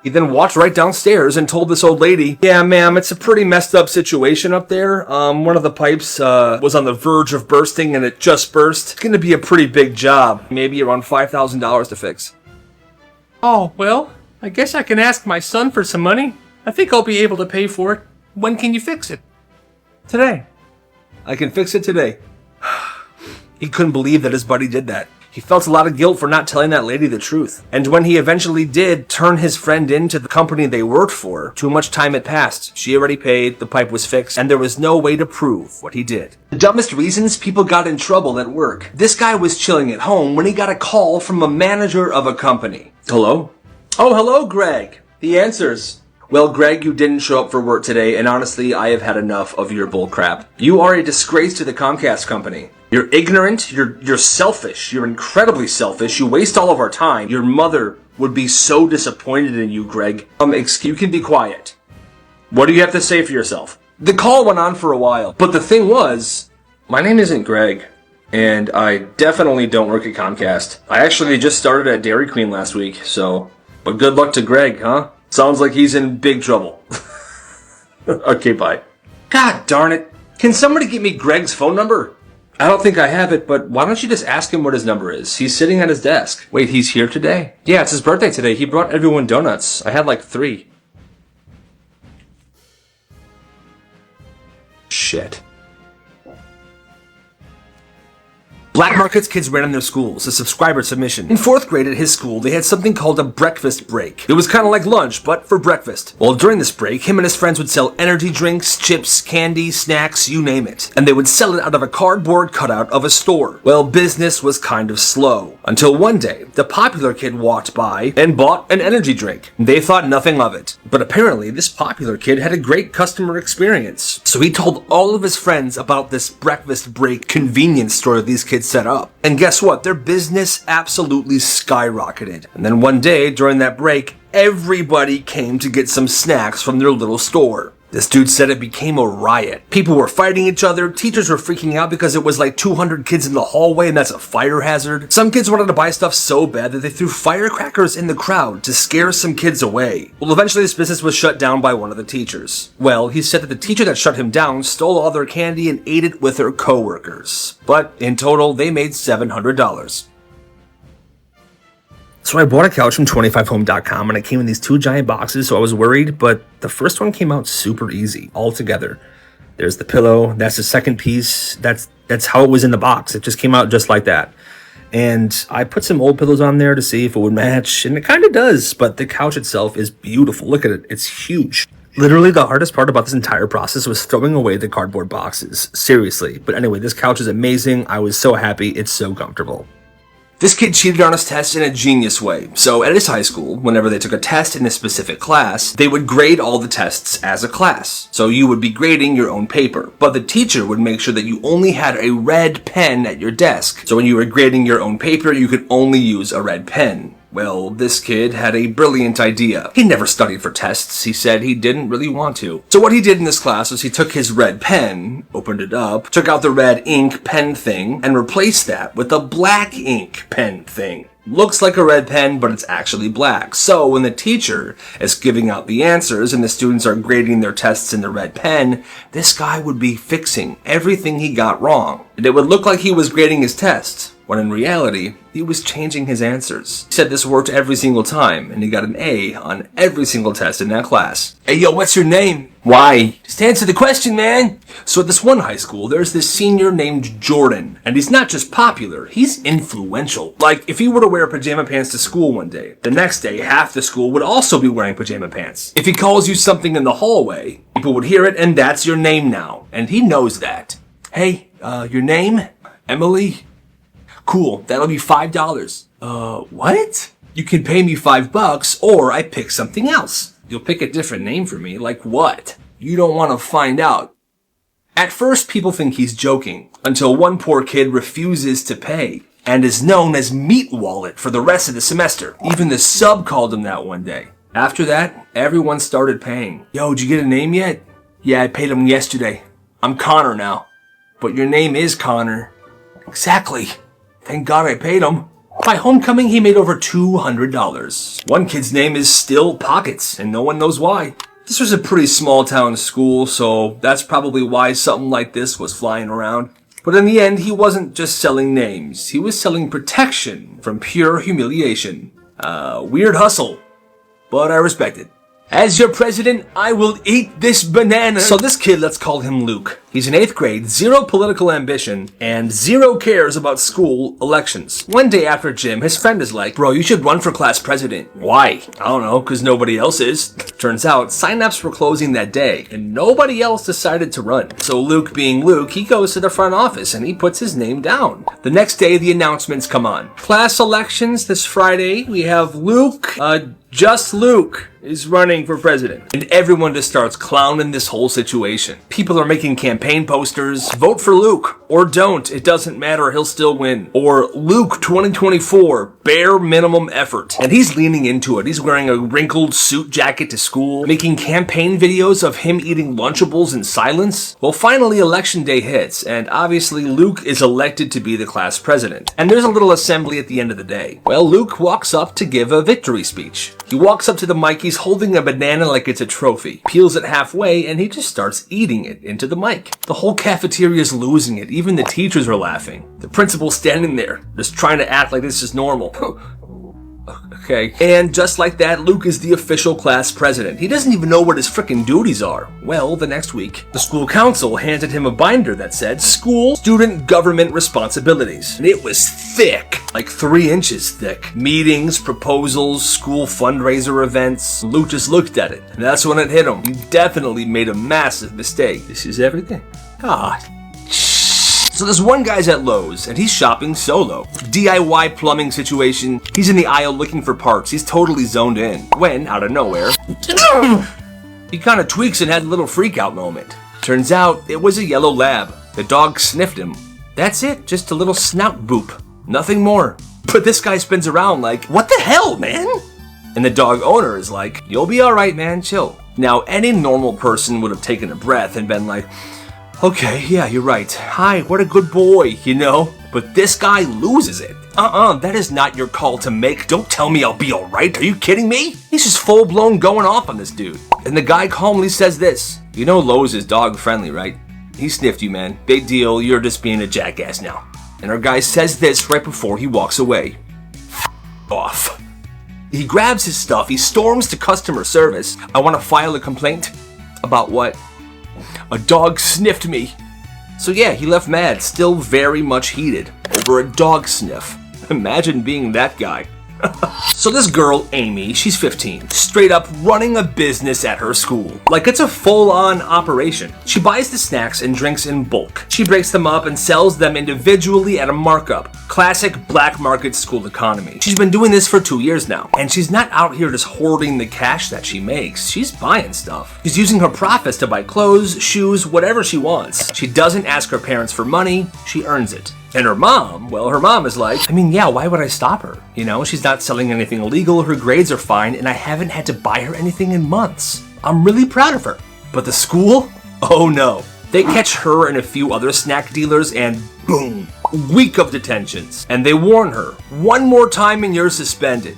He then walked right downstairs and told this old lady, yeah, ma'am, it's a pretty messed up situation up there. One of the pipes was on the verge of bursting and it just burst. It's gonna be a pretty big job, maybe around $5,000 to fix. Oh, well, I guess I can ask my son for some money. I think I'll be able to pay for it. When can you fix it? Today. I can fix it today. He couldn't believe that his buddy did that. He felt a lot of guilt for not telling that lady the truth. And when he eventually did turn his friend into the company they worked for, too much time had passed. She already paid, the pipe was fixed, and there was no way to prove what he did. The dumbest reasons people got in trouble at work. This guy was chilling at home when he got a call from a manager of a company. Hello? Oh, hello, Greg. The answers. Well, Greg, you didn't show up for work today, and honestly, I have had enough of your bull crap. You are a disgrace to the Comcast company. You're ignorant, you're selfish, you're incredibly selfish, you waste all of our time. Your mother would be so disappointed in you, Greg. You can be quiet. What do you have to say for yourself? The call went on for a while, but the thing was, my name isn't Greg, and I definitely don't work at Comcast. I actually just started at Dairy Queen last week, but good luck to Greg, huh? Sounds like he's in big trouble. Okay, bye. God darn it. Can somebody get me Greg's phone number? I don't think I have it, but why don't you just ask him what his number is? He's sitting at his desk. Wait, he's here today? Yeah, it's his birthday today. He brought everyone donuts. I had like 3. Shit. Black markets kids ran in their schools, a subscriber submission. In 4th grade at his school, they had something called a breakfast break. It was kind of like lunch, but for breakfast. Well, during this break, him and his friends would sell energy drinks, chips, candy, snacks, you name it. And they would sell it out of a cardboard cutout of a store. Well, business was kind of slow. Until one day, the popular kid walked by and bought an energy drink. They thought nothing of it. But apparently, this popular kid had a great customer experience. So he told all of his friends about this breakfast break convenience store these kids set up. And guess what? Their business absolutely skyrocketed. And then one day, during that break, everybody came to get some snacks from their little store. This dude said it became a riot. People were fighting each other, teachers were freaking out because it was like 200 kids in the hallway and that's a fire hazard. Some kids wanted to buy stuff so bad that they threw firecrackers in the crowd to scare some kids away. Well, eventually this business was shut down by one of the teachers. Well, he said that the teacher that shut him down stole all their candy and ate it with her coworkers. But in total, they made $700. So I bought a couch from 25home.com and it came in these 2 giant boxes, so I was worried, but the first one came out super easy, all together. There's the pillow, that's the second piece, that's how it was in the box. It just came out just like that. And I put some old pillows on there to see if it would match, and it kind of does, but the couch itself is beautiful. Look at it, it's huge. Literally, the hardest part about this entire process was throwing away the cardboard boxes. Seriously. But anyway, this couch is amazing. I was so happy. It's so comfortable. This kid cheated on his test in a genius way. So at his high school, whenever they took a test in a specific class, they would grade all the tests as a class. So you would be grading your own paper. But the teacher would make sure that you only had a red pen at your desk. So when you were grading your own paper, you could only use a red pen. Well, this kid had a brilliant idea. He never studied for tests. He said he didn't really want to. So what he did in this class was he took his red pen, opened it up, took out the red ink pen thing, and replaced that with a black ink pen thing. Looks like a red pen, but it's actually black. So when the teacher is giving out the answers and the students are grading their tests in the red pen, this guy would be fixing everything he got wrong. And it would look like he was grading his tests, when in reality, he was changing his answers. He said this worked every single time, and he got an A on every single test in that class. Hey yo, what's your name? Why? Just answer the question, man. So at this one high school, there's this senior named Jordan, and he's not just popular, he's influential. Like, if he were to wear pajama pants to school one day, the next day, half the school would also be wearing pajama pants. If he calls you something in the hallway, people would hear it, and that's your name now. And he knows that. Hey, your name? Emily? Cool, that'll be $5. What? You can pay me $5 or I pick something else. You'll pick a different name for me, like what? You don't want to find out. At first, people think he's joking, until one poor kid refuses to pay and is known as Meat Wallet for the rest of the semester. Even the sub called him that one day. After that, everyone started paying. Yo, did you get a name yet? Yeah, I paid him yesterday. I'm Connor now. But your name is Connor. Exactly. Thank God I paid him. By homecoming, he made over $200. One kid's name is still Pockets, and no one knows why. This was a pretty small town school, so that's probably why something like this was flying around. But in the end, he wasn't just selling names. He was selling protection from pure humiliation. Weird hustle, but I respect it. As your president, I will eat this banana. So this kid, let's call him Luke. He's in 8th grade, zero political ambition, and zero cares about school elections. One day after gym, his friend is like, bro, you should run for class president. Why? I don't know, because nobody else is. Turns out, sign-ups were closing that day, and nobody else decided to run. So Luke being Luke, he goes to the front office, and he puts his name down. The next day, the announcements come on. Class elections this Friday, we have Luke, just Luke is running for president. And everyone just starts clowning this whole situation. People are making campaign posters. Vote for Luke. Or don't. It doesn't matter. He'll still win. Or Luke 2024. Bare minimum effort. And he's leaning into it. He's wearing a wrinkled suit jacket to school. Making campaign videos of him eating Lunchables in silence. Well, finally election day hits. And obviously Luke is elected to be the class president. And there's a little assembly at the end of the day. Well, Luke walks up to give a victory speech. He walks up to the mic, he's holding a banana like it's a trophy, peels it halfway, and he just starts eating it into the mic. The whole cafeteria's losing it, even the teachers are laughing. The principal's standing there, just trying to act like this is normal. Okay. And just like that, Luke is the official class president. He doesn't even know what his frickin' duties are. Well, the next week, the school council handed him a binder that said, School Student Government Responsibilities. And it was thick, like 3 inches thick. Meetings, proposals, school fundraiser events. Luke just looked at it, and that's when it hit him. He definitely made a massive mistake. This is everything. God. So this one guy's at Lowe's, and he's shopping solo. DIY plumbing situation. He's in the aisle looking for parts. He's totally zoned in. When, out of nowhere, he kind of tweaks and had a little freak out moment. Turns out, it was a yellow lab. The dog sniffed him. That's it, just a little snout boop. Nothing more. But this guy spins around like, what the hell, man? And the dog owner is like, you'll be alright, man, chill. Now, any normal person would have taken a breath and been like, okay, yeah, you're right. Hi, what a good boy, you know? But this guy loses it. That is not your call to make. Don't tell me I'll be alright. Are you kidding me? He's just full-blown going off on this dude. And the guy calmly says this. You know Lowe's is dog-friendly, right? He sniffed you, man. Big deal. You're just being a jackass now. And our guy says this right before he walks away. Off. He grabs his stuff. He storms to customer service. I want to file a complaint. About what? A dog sniffed me. So yeah, he left mad, still very much heated, over a dog sniff. Imagine being that guy. So this girl, Amy, she's 15, straight up running a business at her school. Like it's a full-on operation. She buys the snacks and drinks in bulk. She breaks them up and sells them individually at a markup. Classic black market school economy. She's been doing this for 2 years now. And she's not out here just hoarding the cash that she makes. She's buying stuff. She's using her profits to buy clothes, shoes, whatever she wants. She doesn't ask her parents for money, she earns it. And her mom, well, her mom is like, I mean, yeah, why would I stop her? You know, she's not selling anything illegal, her grades are fine, and I haven't had to buy her anything in months. I'm really proud of her. But the school? Oh no. They catch her and a few other snack dealers and boom, week of detentions. And they warn her, one more time and you're suspended.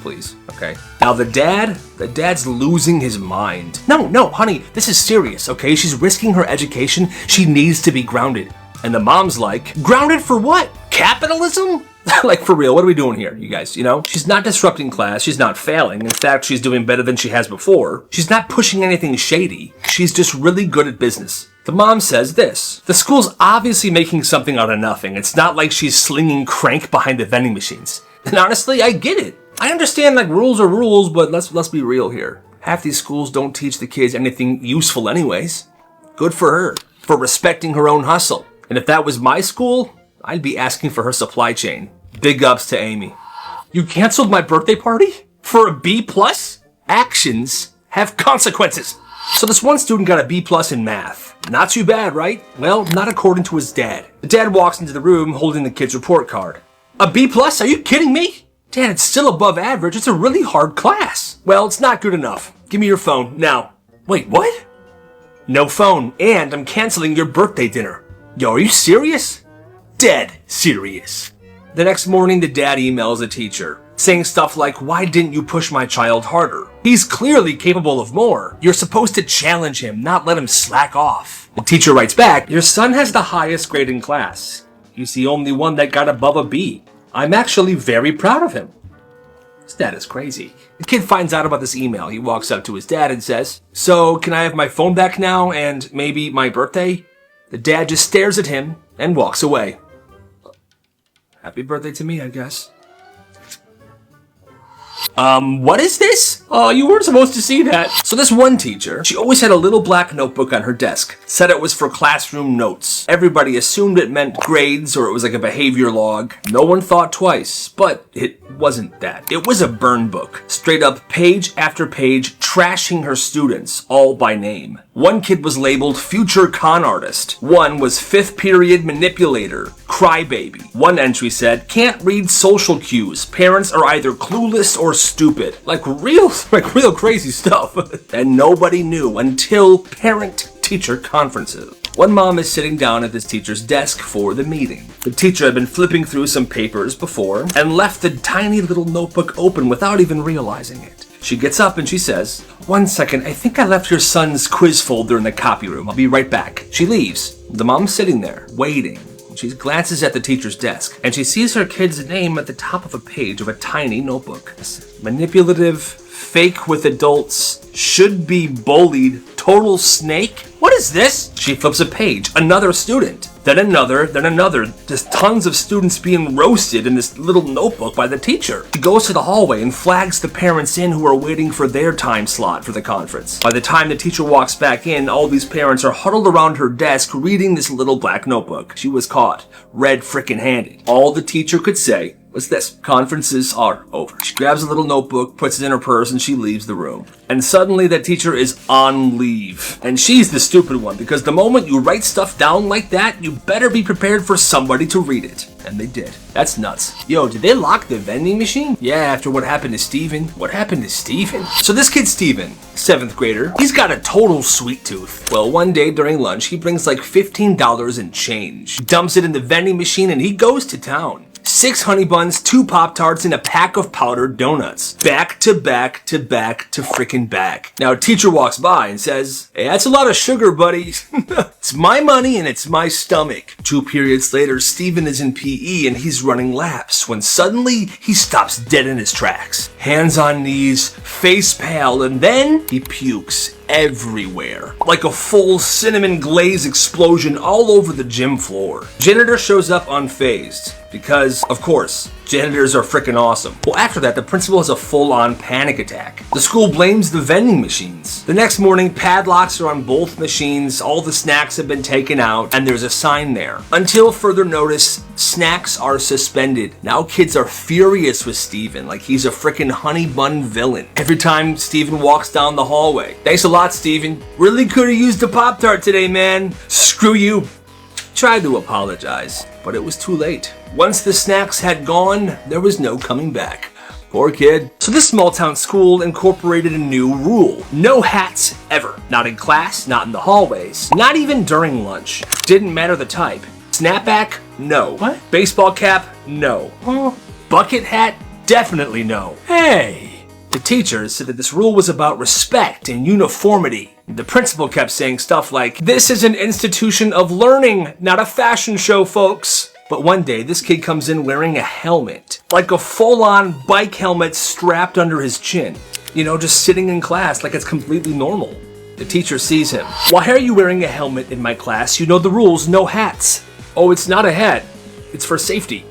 Please, okay. Now the dad's losing his mind. No, honey, this is serious, okay? She's risking her education. She needs to be grounded. And the mom's like, grounded for what? Capitalism? Like, for real, what are we doing here, you guys, you know? She's not disrupting class, she's not failing. In fact, she's doing better than she has before. She's not pushing anything shady. She's just really good at business. The mom says this: the school's obviously making something out of nothing. It's not like she's slinging crank behind the vending machines. And honestly, I get it. I understand, like, rules are rules, but let's be real here. Half these schools don't teach the kids anything useful anyways. Good for her, for respecting her own hustle. And if that was my school, I'd be asking for her supply chain. Big ups to Amy. You canceled my birthday party? For a B+? Actions have consequences. So this one student got a B+ in math. Not too bad, right? Well, not according to his dad. The dad walks into the room holding the kid's report card. A B+? Are you kidding me? Dad, it's still above average. It's a really hard class. Well, it's not good enough. Give me your phone, now. Wait, what? No phone, and I'm canceling your birthday dinner. Yo, are you serious? Dead serious. The next morning, the dad emails the teacher, saying stuff like, why didn't you push my child harder? He's clearly capable of more. You're supposed to challenge him, not let him slack off. The teacher writes back, your son has the highest grade in class. He's the only one that got above a B. I'm actually very proud of him. His dad is crazy. The kid finds out about this email. He walks up to his dad and says, so can I have my phone back now and maybe my birthday? The dad just stares at him and walks away. Happy birthday to me, I guess. What is this? Oh, you weren't supposed to see that. So this one teacher, she always had a little black notebook on her desk. Said it was for classroom notes. Everybody assumed it meant grades or it was like a behavior log. No one thought twice, but it wasn't that. It was a burn book. Straight up page after page, trashing her students, all by name. One kid was labeled future con artist. One was fifth period manipulator, crybaby. One entry said, can't read social cues. Parents are either clueless or stupid. Like real crazy stuff. And nobody knew until parent-teacher conferences. One mom is sitting down at this teacher's desk for the meeting. The teacher had been flipping through some papers before and left the tiny little notebook open without even realizing it. She gets up and she says, 1 second, I think I left your son's quiz folder in the copy room. I'll be right back. She leaves. The mom's sitting there, waiting. She glances at the teacher's desk, and she sees her kid's name at the top of a page of a tiny notebook. Manipulative, fake with adults, should be bullied, total snake? What is this? She flips a page. Another student. Then another, then another. Just tons of students being roasted in this little notebook by the teacher. She goes to the hallway and flags the parents in who are waiting for their time slot for the conference. By the time the teacher walks back in, all these parents are huddled around her desk reading this little black notebook. She was caught, red frickin' handed. All the teacher could say was this: conferences are over. She grabs a little notebook, puts it in her purse, and she leaves the room. And suddenly that teacher is on leave. And she's the stupid one, because the moment you write stuff down like that, you better be prepared for somebody to read it. And they did. That's nuts. Yo, did they lock the vending machine? Yeah, after what happened to Steven. What happened to Steven? So this kid Steven, 7th grader, he's got a total sweet tooth. Well, one day during lunch, he brings like $15 in change. He dumps it in the vending machine and he goes to town. 6 honey buns, 2 Pop-Tarts, and a pack of powdered donuts. Back to back to back to frickin' back. Now a teacher walks by and says, hey, that's a lot of sugar, buddy. It's my money and it's my stomach. 2 periods later, Steven is in PE and he's running laps when suddenly he stops dead in his tracks. Hands on knees, face pale, and then he pukes everywhere. Like a full cinnamon glaze explosion all over the gym floor. Janitor shows up unfazed. Because, of course, janitors are frickin' awesome. Well, after that, the principal has a full-on panic attack. The school blames the vending machines. The next morning, padlocks are on both machines, all the snacks have been taken out, and there's a sign there. Until further notice, snacks are suspended. Now kids are furious with Steven, like he's a frickin' honey bun villain. Every time Steven walks down the hallway. Thanks a lot, Steven. Really could've used a Pop-Tart today, man. Screw you. Tried to apologize, but it was too late. Once the snacks had gone, there was no coming back. Poor kid. So this small town school incorporated a new rule. No hats ever. Not in class, not in the hallways, not even during lunch. Didn't matter the type. Snapback No. What? Baseball cap? No. Oh, Bucket hat? Definitely no. hey. The teachers said that this rule was about respect and uniformity. The principal kept saying stuff like, "This is an institution of learning, not a fashion show, folks." But one day, this kid comes in wearing a helmet. Like a full-on bike helmet strapped under his chin. You know, just sitting in class like it's completely normal. The teacher sees him. "Why are you wearing a helmet in my class? You know the rules, no hats." "Oh, it's not a hat. It's for safety."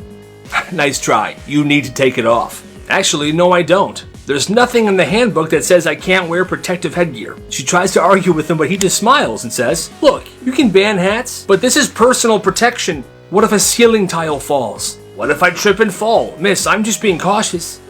"Nice try. You need to take it off." "Actually, no, I don't. There's nothing in the handbook that says I can't wear protective headgear." She tries to argue with him, but he just smiles and says, "Look, you can ban hats, but this is personal protection. What if a ceiling tile falls? What if I trip and fall? Miss, I'm just being cautious."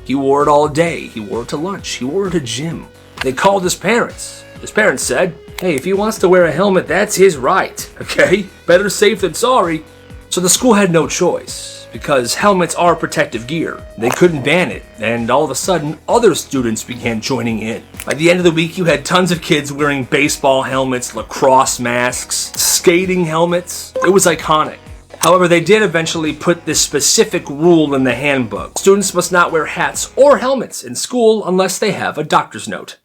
He wore it all day. He wore it to lunch. He wore it to gym. They called his parents. His parents said, "Hey, if he wants to wear a helmet, that's his right, okay? Better safe than sorry." So the school had no choice, because helmets are protective gear. They couldn't ban it, and all of a sudden, other students began joining in. By the end of the week, you had tons of kids wearing baseball helmets, lacrosse masks, skating helmets. It was iconic. However, they did eventually put this specific rule in the handbook. Students must not wear hats or helmets in school unless they have a doctor's note.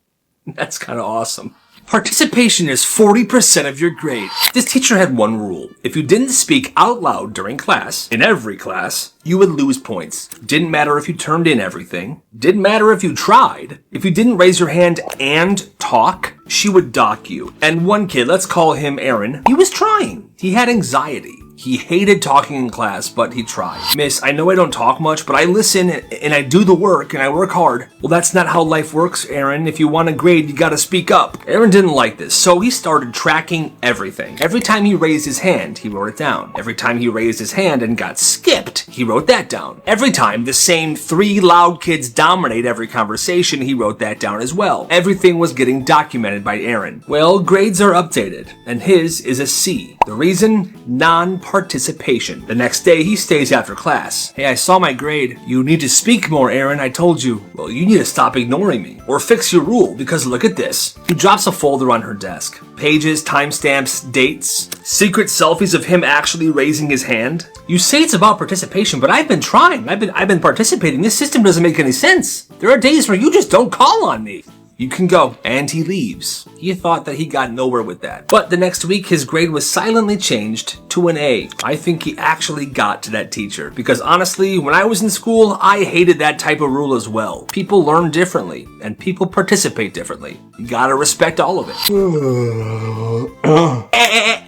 That's kind of awesome. Participation is 40% of your grade. This teacher had one rule. If you didn't speak out loud during class, in every class, you would lose points. Didn't matter if you turned in everything. Didn't matter if you tried. If you didn't raise your hand and talk, she would dock you. And one kid, let's call him Aaron, he was trying. He had anxiety. He hated talking in class, but he tried. "Miss, I know I don't talk much, but I listen and I do the work and I work hard." "Well, that's not how life works, Aaron. If you want a grade, you gotta speak up." Aaron didn't like this, so he started tracking everything. Every time he raised his hand, he wrote it down. Every time he raised his hand and got skipped, he wrote that down. Every time the same 3 loud kids dominate every conversation, he wrote that down as well. Everything was getting documented by Aaron. Well, grades are updated, and his is a C. The reason? Non-participation. The next day, he stays after class. "Hey, I saw my grade. You need to speak more, Aaron, I told you." "Well, you need to stop ignoring me. Or fix your rule, because look at this." He drops a folder on her desk. Pages, timestamps, dates, secret selfies of him actually raising his hand. "You say it's about participation, but I've been trying. I've been participating. This system doesn't make any sense. There are days where you just don't call on me. You can go." And he leaves. He thought that he got nowhere with that. But the next week, his grade was silently changed to an A. I think he actually got to that teacher. Because honestly, when I was in school, I hated that type of rule as well. People learn differently, and people participate differently. You gotta respect all of it.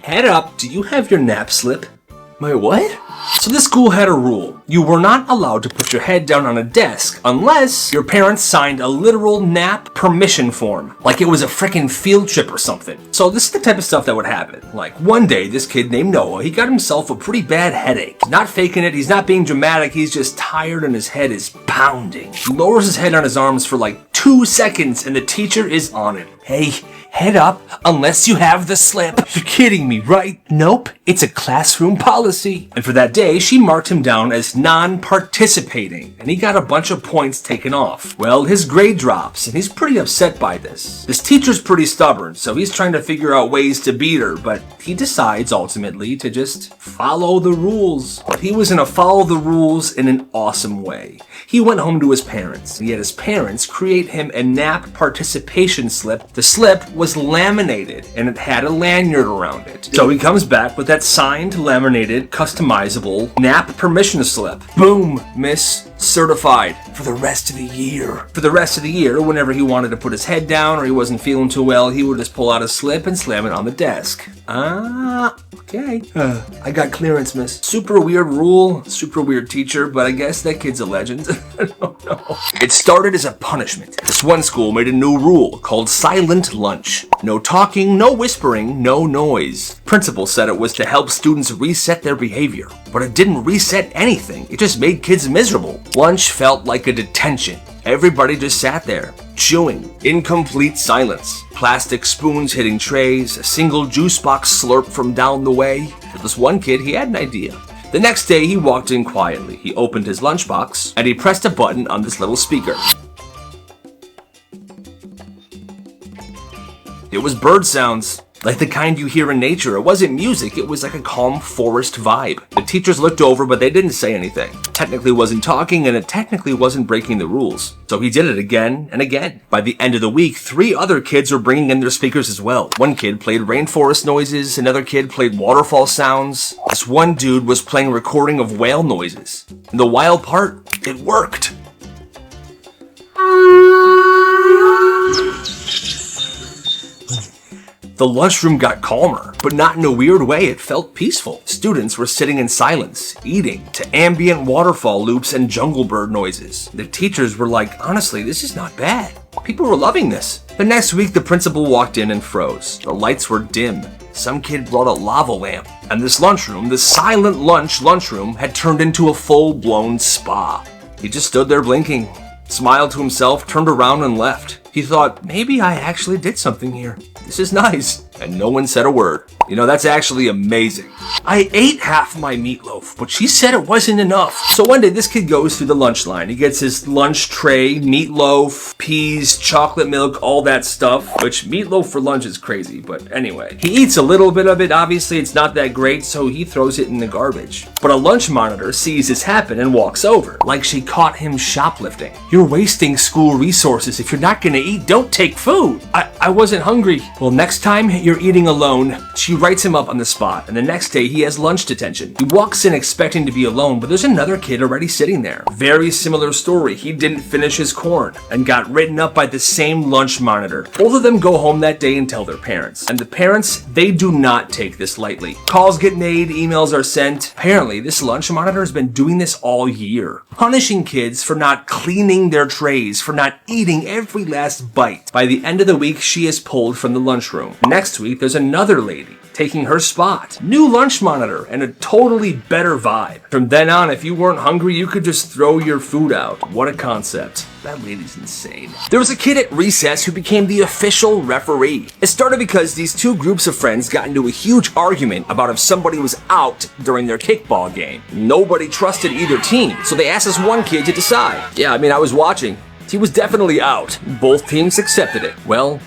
Head up, do you have your nap slip? My what? So this school had a rule. You were not allowed to put your head down on a desk unless your parents signed a literal nap permission form. Like it was a frickin' field trip or something. So this is the type of stuff that would happen. Like one day, this kid named Noah, he got himself a pretty bad headache. He's not faking it, he's not being dramatic, he's just tired and his head is pounding. He lowers his head on his arms for like 2 seconds and the teacher is on it. "Hey, head up unless you have the slip." "You're kidding me, right?" "Nope, it's a classroom policy." And for that day, she marked him down as non-participating, and he got a bunch of points taken off. Well, his grade drops, and he's pretty upset by this. This teacher's pretty stubborn, so he's trying to figure out ways to beat her, but he decides ultimately to just follow the rules. But he was gonna follow the rules in an awesome way. He went home to his parents, and he had his parents create him a nap participation slip. The slip was laminated, and it had a lanyard around it. So he comes back with that signed, laminated, customizable nap permission slip. Boom, miss, certified for the rest of the year. For the rest of the year, whenever he wanted to put his head down or he wasn't feeling too well, he would just pull out a slip and slam it on the desk. Okay. I got clearance, miss. Super weird rule, super weird teacher, but I guess that kid's a legend. I don't know. It started as a punishment. This one school made a new rule called silent lunch. No talking, no whispering, no noise. Principal said it was to help students reset their behavior, but it didn't reset anything. It just made kids miserable. Lunch felt like a detention. Everybody just sat there, chewing, in complete silence. Plastic spoons hitting trays, a single juice box slurp from down the way. But this one kid, he had an idea. The next day, he walked in quietly. He opened his lunchbox, and he pressed a button on this little speaker. It was bird sounds. Like the kind you hear in nature. It wasn't music, it was like a calm forest vibe. The teachers looked over, but they didn't say anything. Technically wasn't talking, and it technically wasn't breaking the rules. So he did it again and again. By the end of the week, 3 other kids were bringing in their speakers as well. One kid played rainforest noises, another kid played waterfall sounds. This one dude was playing a recording of whale noises. And the wild part, it worked. The lunchroom got calmer, but not in a weird way. It felt peaceful. Students were sitting in silence, eating to ambient waterfall loops and jungle bird noises. The teachers were like, honestly, this is not bad. People were loving this. The next week, the principal walked in and froze. The lights were dim. Some kid brought a lava lamp. And this lunchroom, this silent lunchroom, had turned into a full-blown spa. He just stood there blinking, smiled to himself, turned around and left. He thought, maybe I actually did something here. This is nice. And no one said a word. You know, that's actually amazing. I ate half my meatloaf, but she said it wasn't enough. So one day this kid goes through the lunch line. He gets his lunch tray, meatloaf, peas, chocolate milk, all that stuff, which meatloaf for lunch is crazy, but anyway. He eats a little bit of it. Obviously, it's not that great, so he throws it in the garbage. But a lunch monitor sees this happen and walks over, like she caught him shoplifting. You're wasting school resources. If you're not gonna eat, don't take food. I wasn't hungry. Well, next time you're eating alone, she writes him up on the spot, and the next day he has lunch detention. He walks in expecting to be alone, but there's another kid already sitting there. Very similar story. He didn't finish his corn and got written up by the same lunch monitor. Both of them go home that day and tell their parents. And the parents, they do not take this lightly. Calls get made, emails are sent. Apparently, this lunch monitor has been doing this all year, punishing kids for not cleaning their trays, for not eating every last bite. By the end of the week, she is pulled from the lunchroom. Next week, there's another lady taking her spot. New lunch monitor and a totally better vibe. From then on, if you weren't hungry, you could just throw your food out. What a concept. That lady's insane. There was a kid at recess who became the official referee. It started because these two groups of friends got into a huge argument about if somebody was out during their kickball game. Nobody trusted either team, so they asked this one kid to decide. Yeah, I was watching. He was definitely out. Both teams accepted it. Well,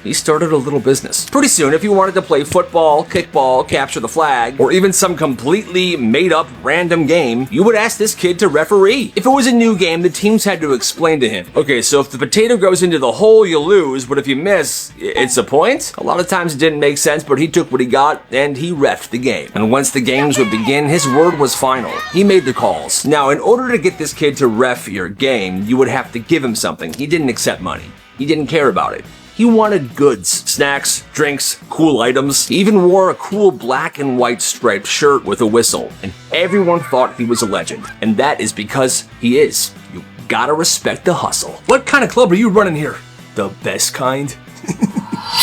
he started a little business. Pretty soon, if you wanted to play football, kickball, capture the flag, or even some completely made-up random game, you would ask this kid to referee. If it was a new game, the teams had to explain to him, okay, so if the potato goes into the hole, you lose, but if you miss, it's a point? A lot of times it didn't make sense, but he took what he got, and he reffed the game. And once the games would begin, his word was final. He made the calls. Now, in order to get this kid to ref your game, you would have to give him something. He didn't accept money. He didn't care about it. He wanted goods, snacks, drinks, cool items. He even wore a cool black and white striped shirt with a whistle, and everyone thought he was a legend. And that is because he is. You gotta respect the hustle. What kind of club are you running here? The best kind?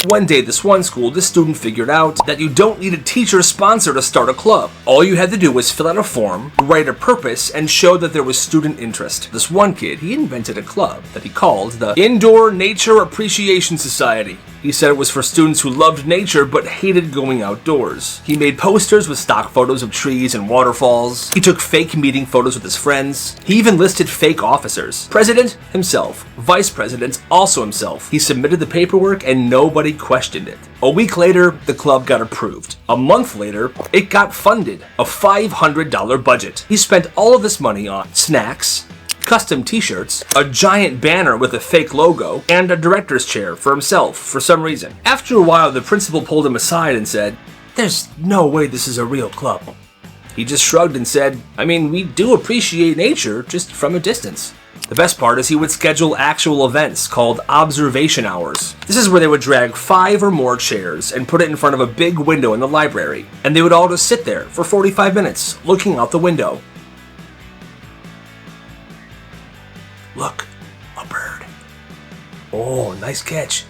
One day, this one school, this student figured out that you don't need a teacher sponsor to start a club. All you had to do was fill out a form, write a purpose, and show that there was student interest. This one kid, he invented a club that he called the Indoor Nature Appreciation Society. He said it was for students who loved nature but hated going outdoors. He made posters with stock photos of trees and waterfalls. He took fake meeting photos with his friends. He even listed fake officers. President, himself. Vice President, also himself. He submitted the paperwork and nobody questioned it. A week later, the club got approved. A month later, it got funded. A $500 budget. He spent all of this money on snacks, custom t-shirts, a giant banner with a fake logo, and a director's chair for himself for some reason. After a while, the principal pulled him aside and said, "There's no way this is a real club." He just shrugged and said, we do appreciate nature, just from a distance. The best part is he would schedule actual events called observation hours. This is where they would drag 5 or more chairs and put it in front of a big window in the library, and they would all just sit there for 45 minutes, looking out the window. Look, a bird. Oh, nice catch.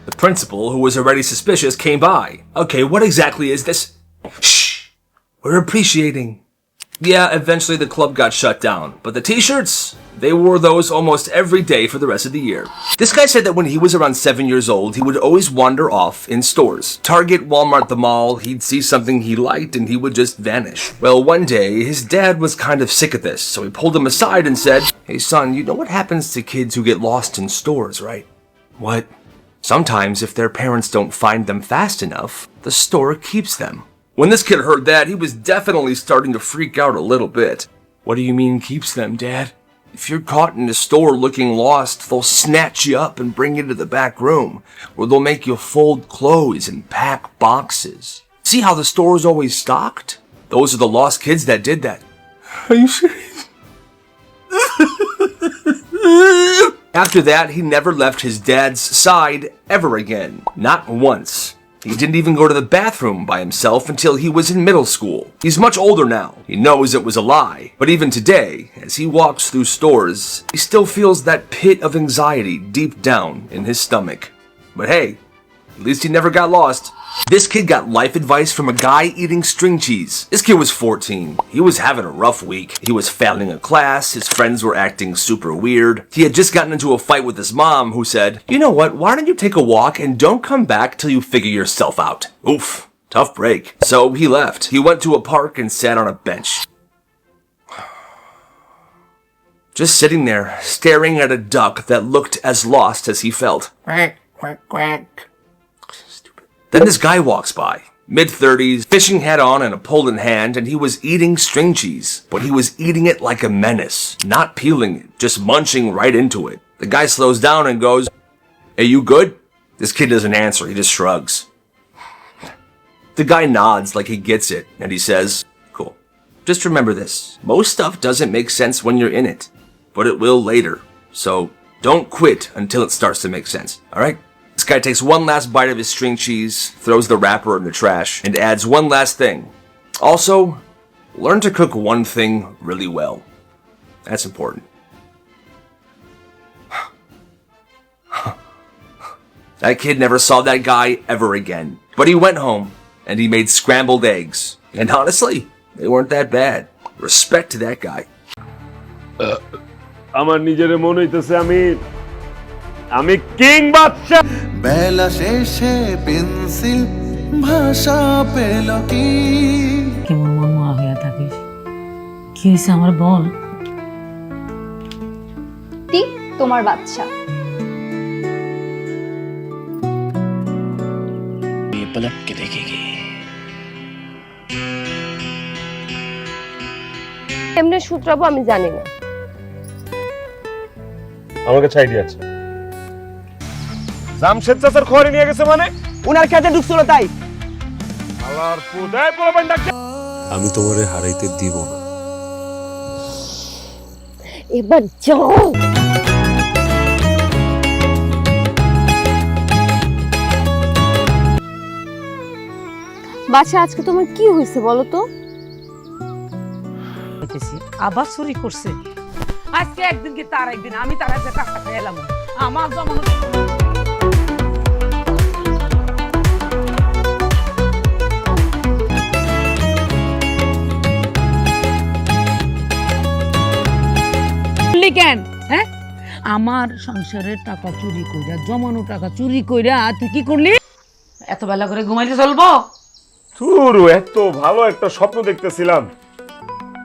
The principal, who was already suspicious, came by. Okay, what exactly is this? Shh, we're appreciating. Yeah, eventually the club got shut down, but the t-shirts, they wore those almost every day for the rest of the year. This guy said that when he was around 7 years old, he would always wander off in stores. Target, Walmart, the mall, he'd see something he liked and he would just vanish. Well, one day, his dad was kind of sick of this, so he pulled him aside and said, "Hey son, you know what happens to kids who get lost in stores, right?" "What?" Sometimes, if their parents don't find them fast enough, the store keeps them. When this kid heard that, he was definitely starting to freak out a little bit. What do you mean keeps them, Dad? If you're caught in a store looking lost, they'll snatch you up and bring you to the back room, where they'll make you fold clothes and pack boxes. See how the store is always stocked? Those are the lost kids that did that. Are you serious? After that, he never left his dad's side ever again. Not once. He didn't even go to the bathroom by himself until he was in middle school. He's much older now. He knows it was a lie. But even today, as he walks through stores, he still feels that pit of anxiety deep down in his stomach. But hey, at least he never got lost. This kid got life advice from a guy eating string cheese. This kid was 14. He was having a rough week. He was failing a class. His friends were acting super weird. He had just gotten into a fight with his mom, who said, "You know what, why don't you take a walk and don't come back till you figure yourself out." Oof, tough break. So he left. He went to a park and sat on a bench. Just sitting there, staring at a duck that looked as lost as he felt. Quack, quack, quack. Then this guy walks by, mid-30s, fishing hat on and a pole in hand, and he was eating string cheese. But he was eating it like a menace, not peeling it, just munching right into it. The guy slows down and goes, "Hey, you good?" This kid doesn't answer, he just shrugs. The guy nods like he gets it, and he says, "Cool. Just remember this. Most stuff doesn't make sense when you're in it, but it will later. So don't quit until it starts to make sense, alright?" This guy takes one last bite of his string cheese, throws the wrapper in the trash, and adds one last thing. Also, learn to cook one thing really well. That's important. That kid never saw that guy ever again. But he went home, and he made scrambled eggs. And honestly, they weren't that bad. Respect to that guy. আমার নিজের মনে হইতেছে আমি king বাদশা বেলা শেষে pencil ভাষা পেল কি কেমন মন মা হইয়া থাকিস কি হয়েছে আমার বল ঠিক তোমার বাচ্চা पलट के देखेगी এমনি সূত্রাবো আমি জানি না আমার কাছে আইডিয়া আছে জামশেদ চাচার খবর নিয়ে গেছে মানে উনার কাছে ঢুকছিল তাই আলার পুদায় পোলাপান ডাকতে আমি তোমারে হারাইতে দিব না এবার যাও বাচ্চা আজকে তোমার কি হয়েছে বলো তো আবার চুরি করছে আজকে একদিন কি তার একদিন আমি তার একটা কাজটা খেলাম আমার যেমন কেন হ্যাঁ আমার সংসারের টাকা চুরি কইরা জমানো টাকা চুরি কইরা তুই কি করলি এত বেলা করে ঘুমাইতে চলবো তুরু এত ভালো একটা স্বপ্ন দেখতেছিলাম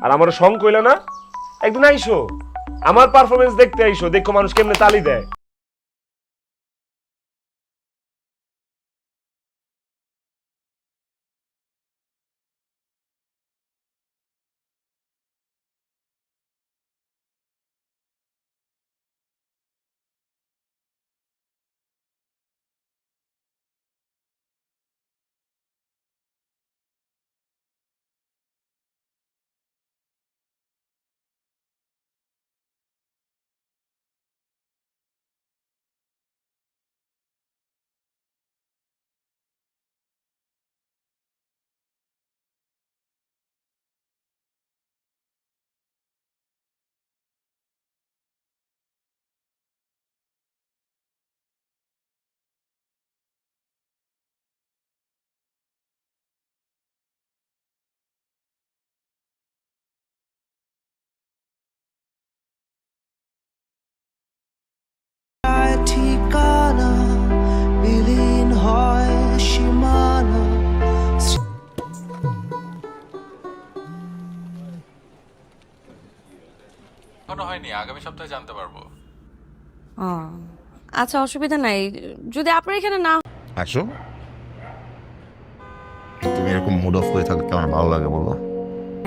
আর আমার সং কইলা না একদিন আইসো আমার পারফরমেন্স দেখতে আইসো দেখো মানুষ কেমনে তালি দেয় ঠিকানা বিলীন হয় সীমানা এখনো হয়নি আগামী সপ্তাহে জানতে পারবো আচ্ছা অসুবিধা নাই, যদি আপনার এখানে না। আসো, তুমি এরকম মুড অফ করে থাকলে কেমন ভালো লাগে বলো?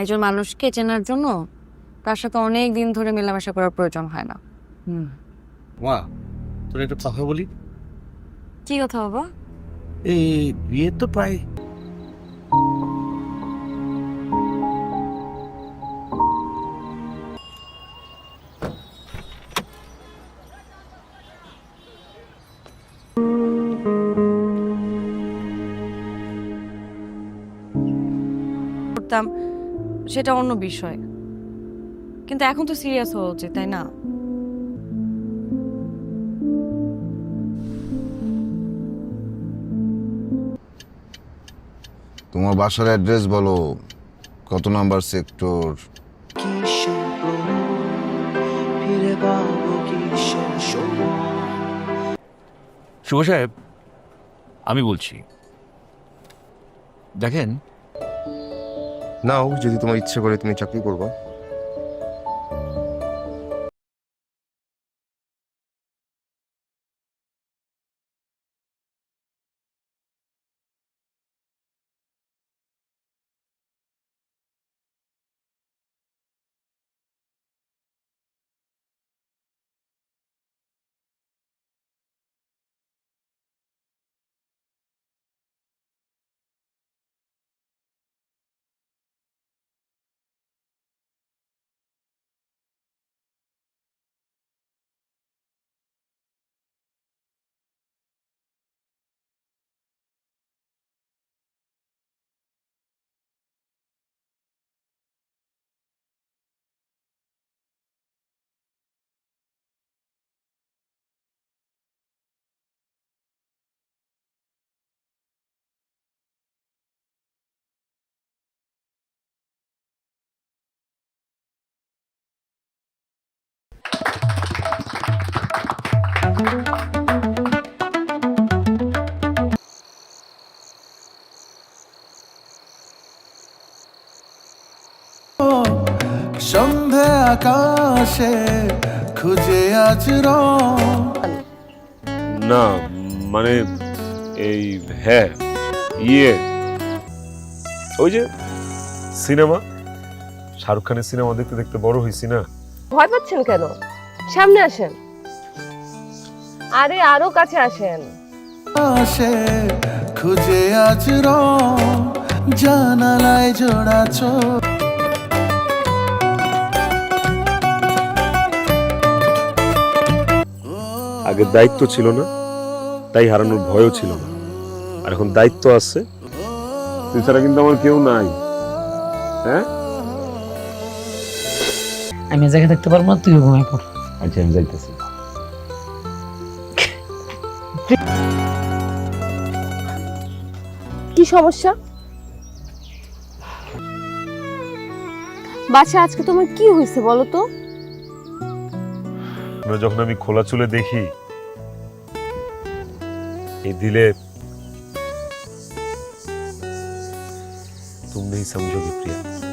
একজন মানুষকে চেনার জন্য তার সাথে অনেক দিন ধরে মেলামেশা করার প্রয়োজন হয় না। মা, তোর একটা কথা বলি। কি কথা বাবা? এই বিয়ে তো প্রায় করতাম, সেটা অন্য বিষয়, কিন্তু এখন তো সিরিয়াস হওয়া উচিত, তাই না? তোমার বাসার অ্যাড্রেস বলো, কত নাম্বার সেক্টর? কিসের প্রহর, ফিরে পাবো কিসের সময়? শুভ সাহেব, আমি বলছি, দেখেন নাও, যদি তোমার ইচ্ছে করে তুমি চাকরি করবা। সন্ধে আকাশে খুঁজে আজ রং। না মানে এই হ্যাঁ ইয়ে ওই যে সিনেমা, শাহরুখ খানের সিনেমা দেখতে দেখতে বড় হয়েছি না। ভয় পাচ্ছেন কেন? সামনে আসেন। আরে আরো কাছে আসেন। আকাশে খুঁজে আজ রং, জানালায় জোড়া চোখ। আগে দায়িত্ব ছিল না, তাই হারানোর ভয়ও ছিল না, আর এখন দায়িত্ব আছে, এছাড়া কিন্তু আমার কেউ নাই। হ্যাঁ, আমি জায়গায় থাকতে পারবো না, তুইও ঘুমাই পড়। আচ্ছা আমি যাইতেছি। কি সমস্যা? বাচ্চা আজকে তোমার কি হয়েছে বলো তো? যখন আমি খোলা চুলে দেখি এই দিলে तुम नहीं समझोगी प्रिया।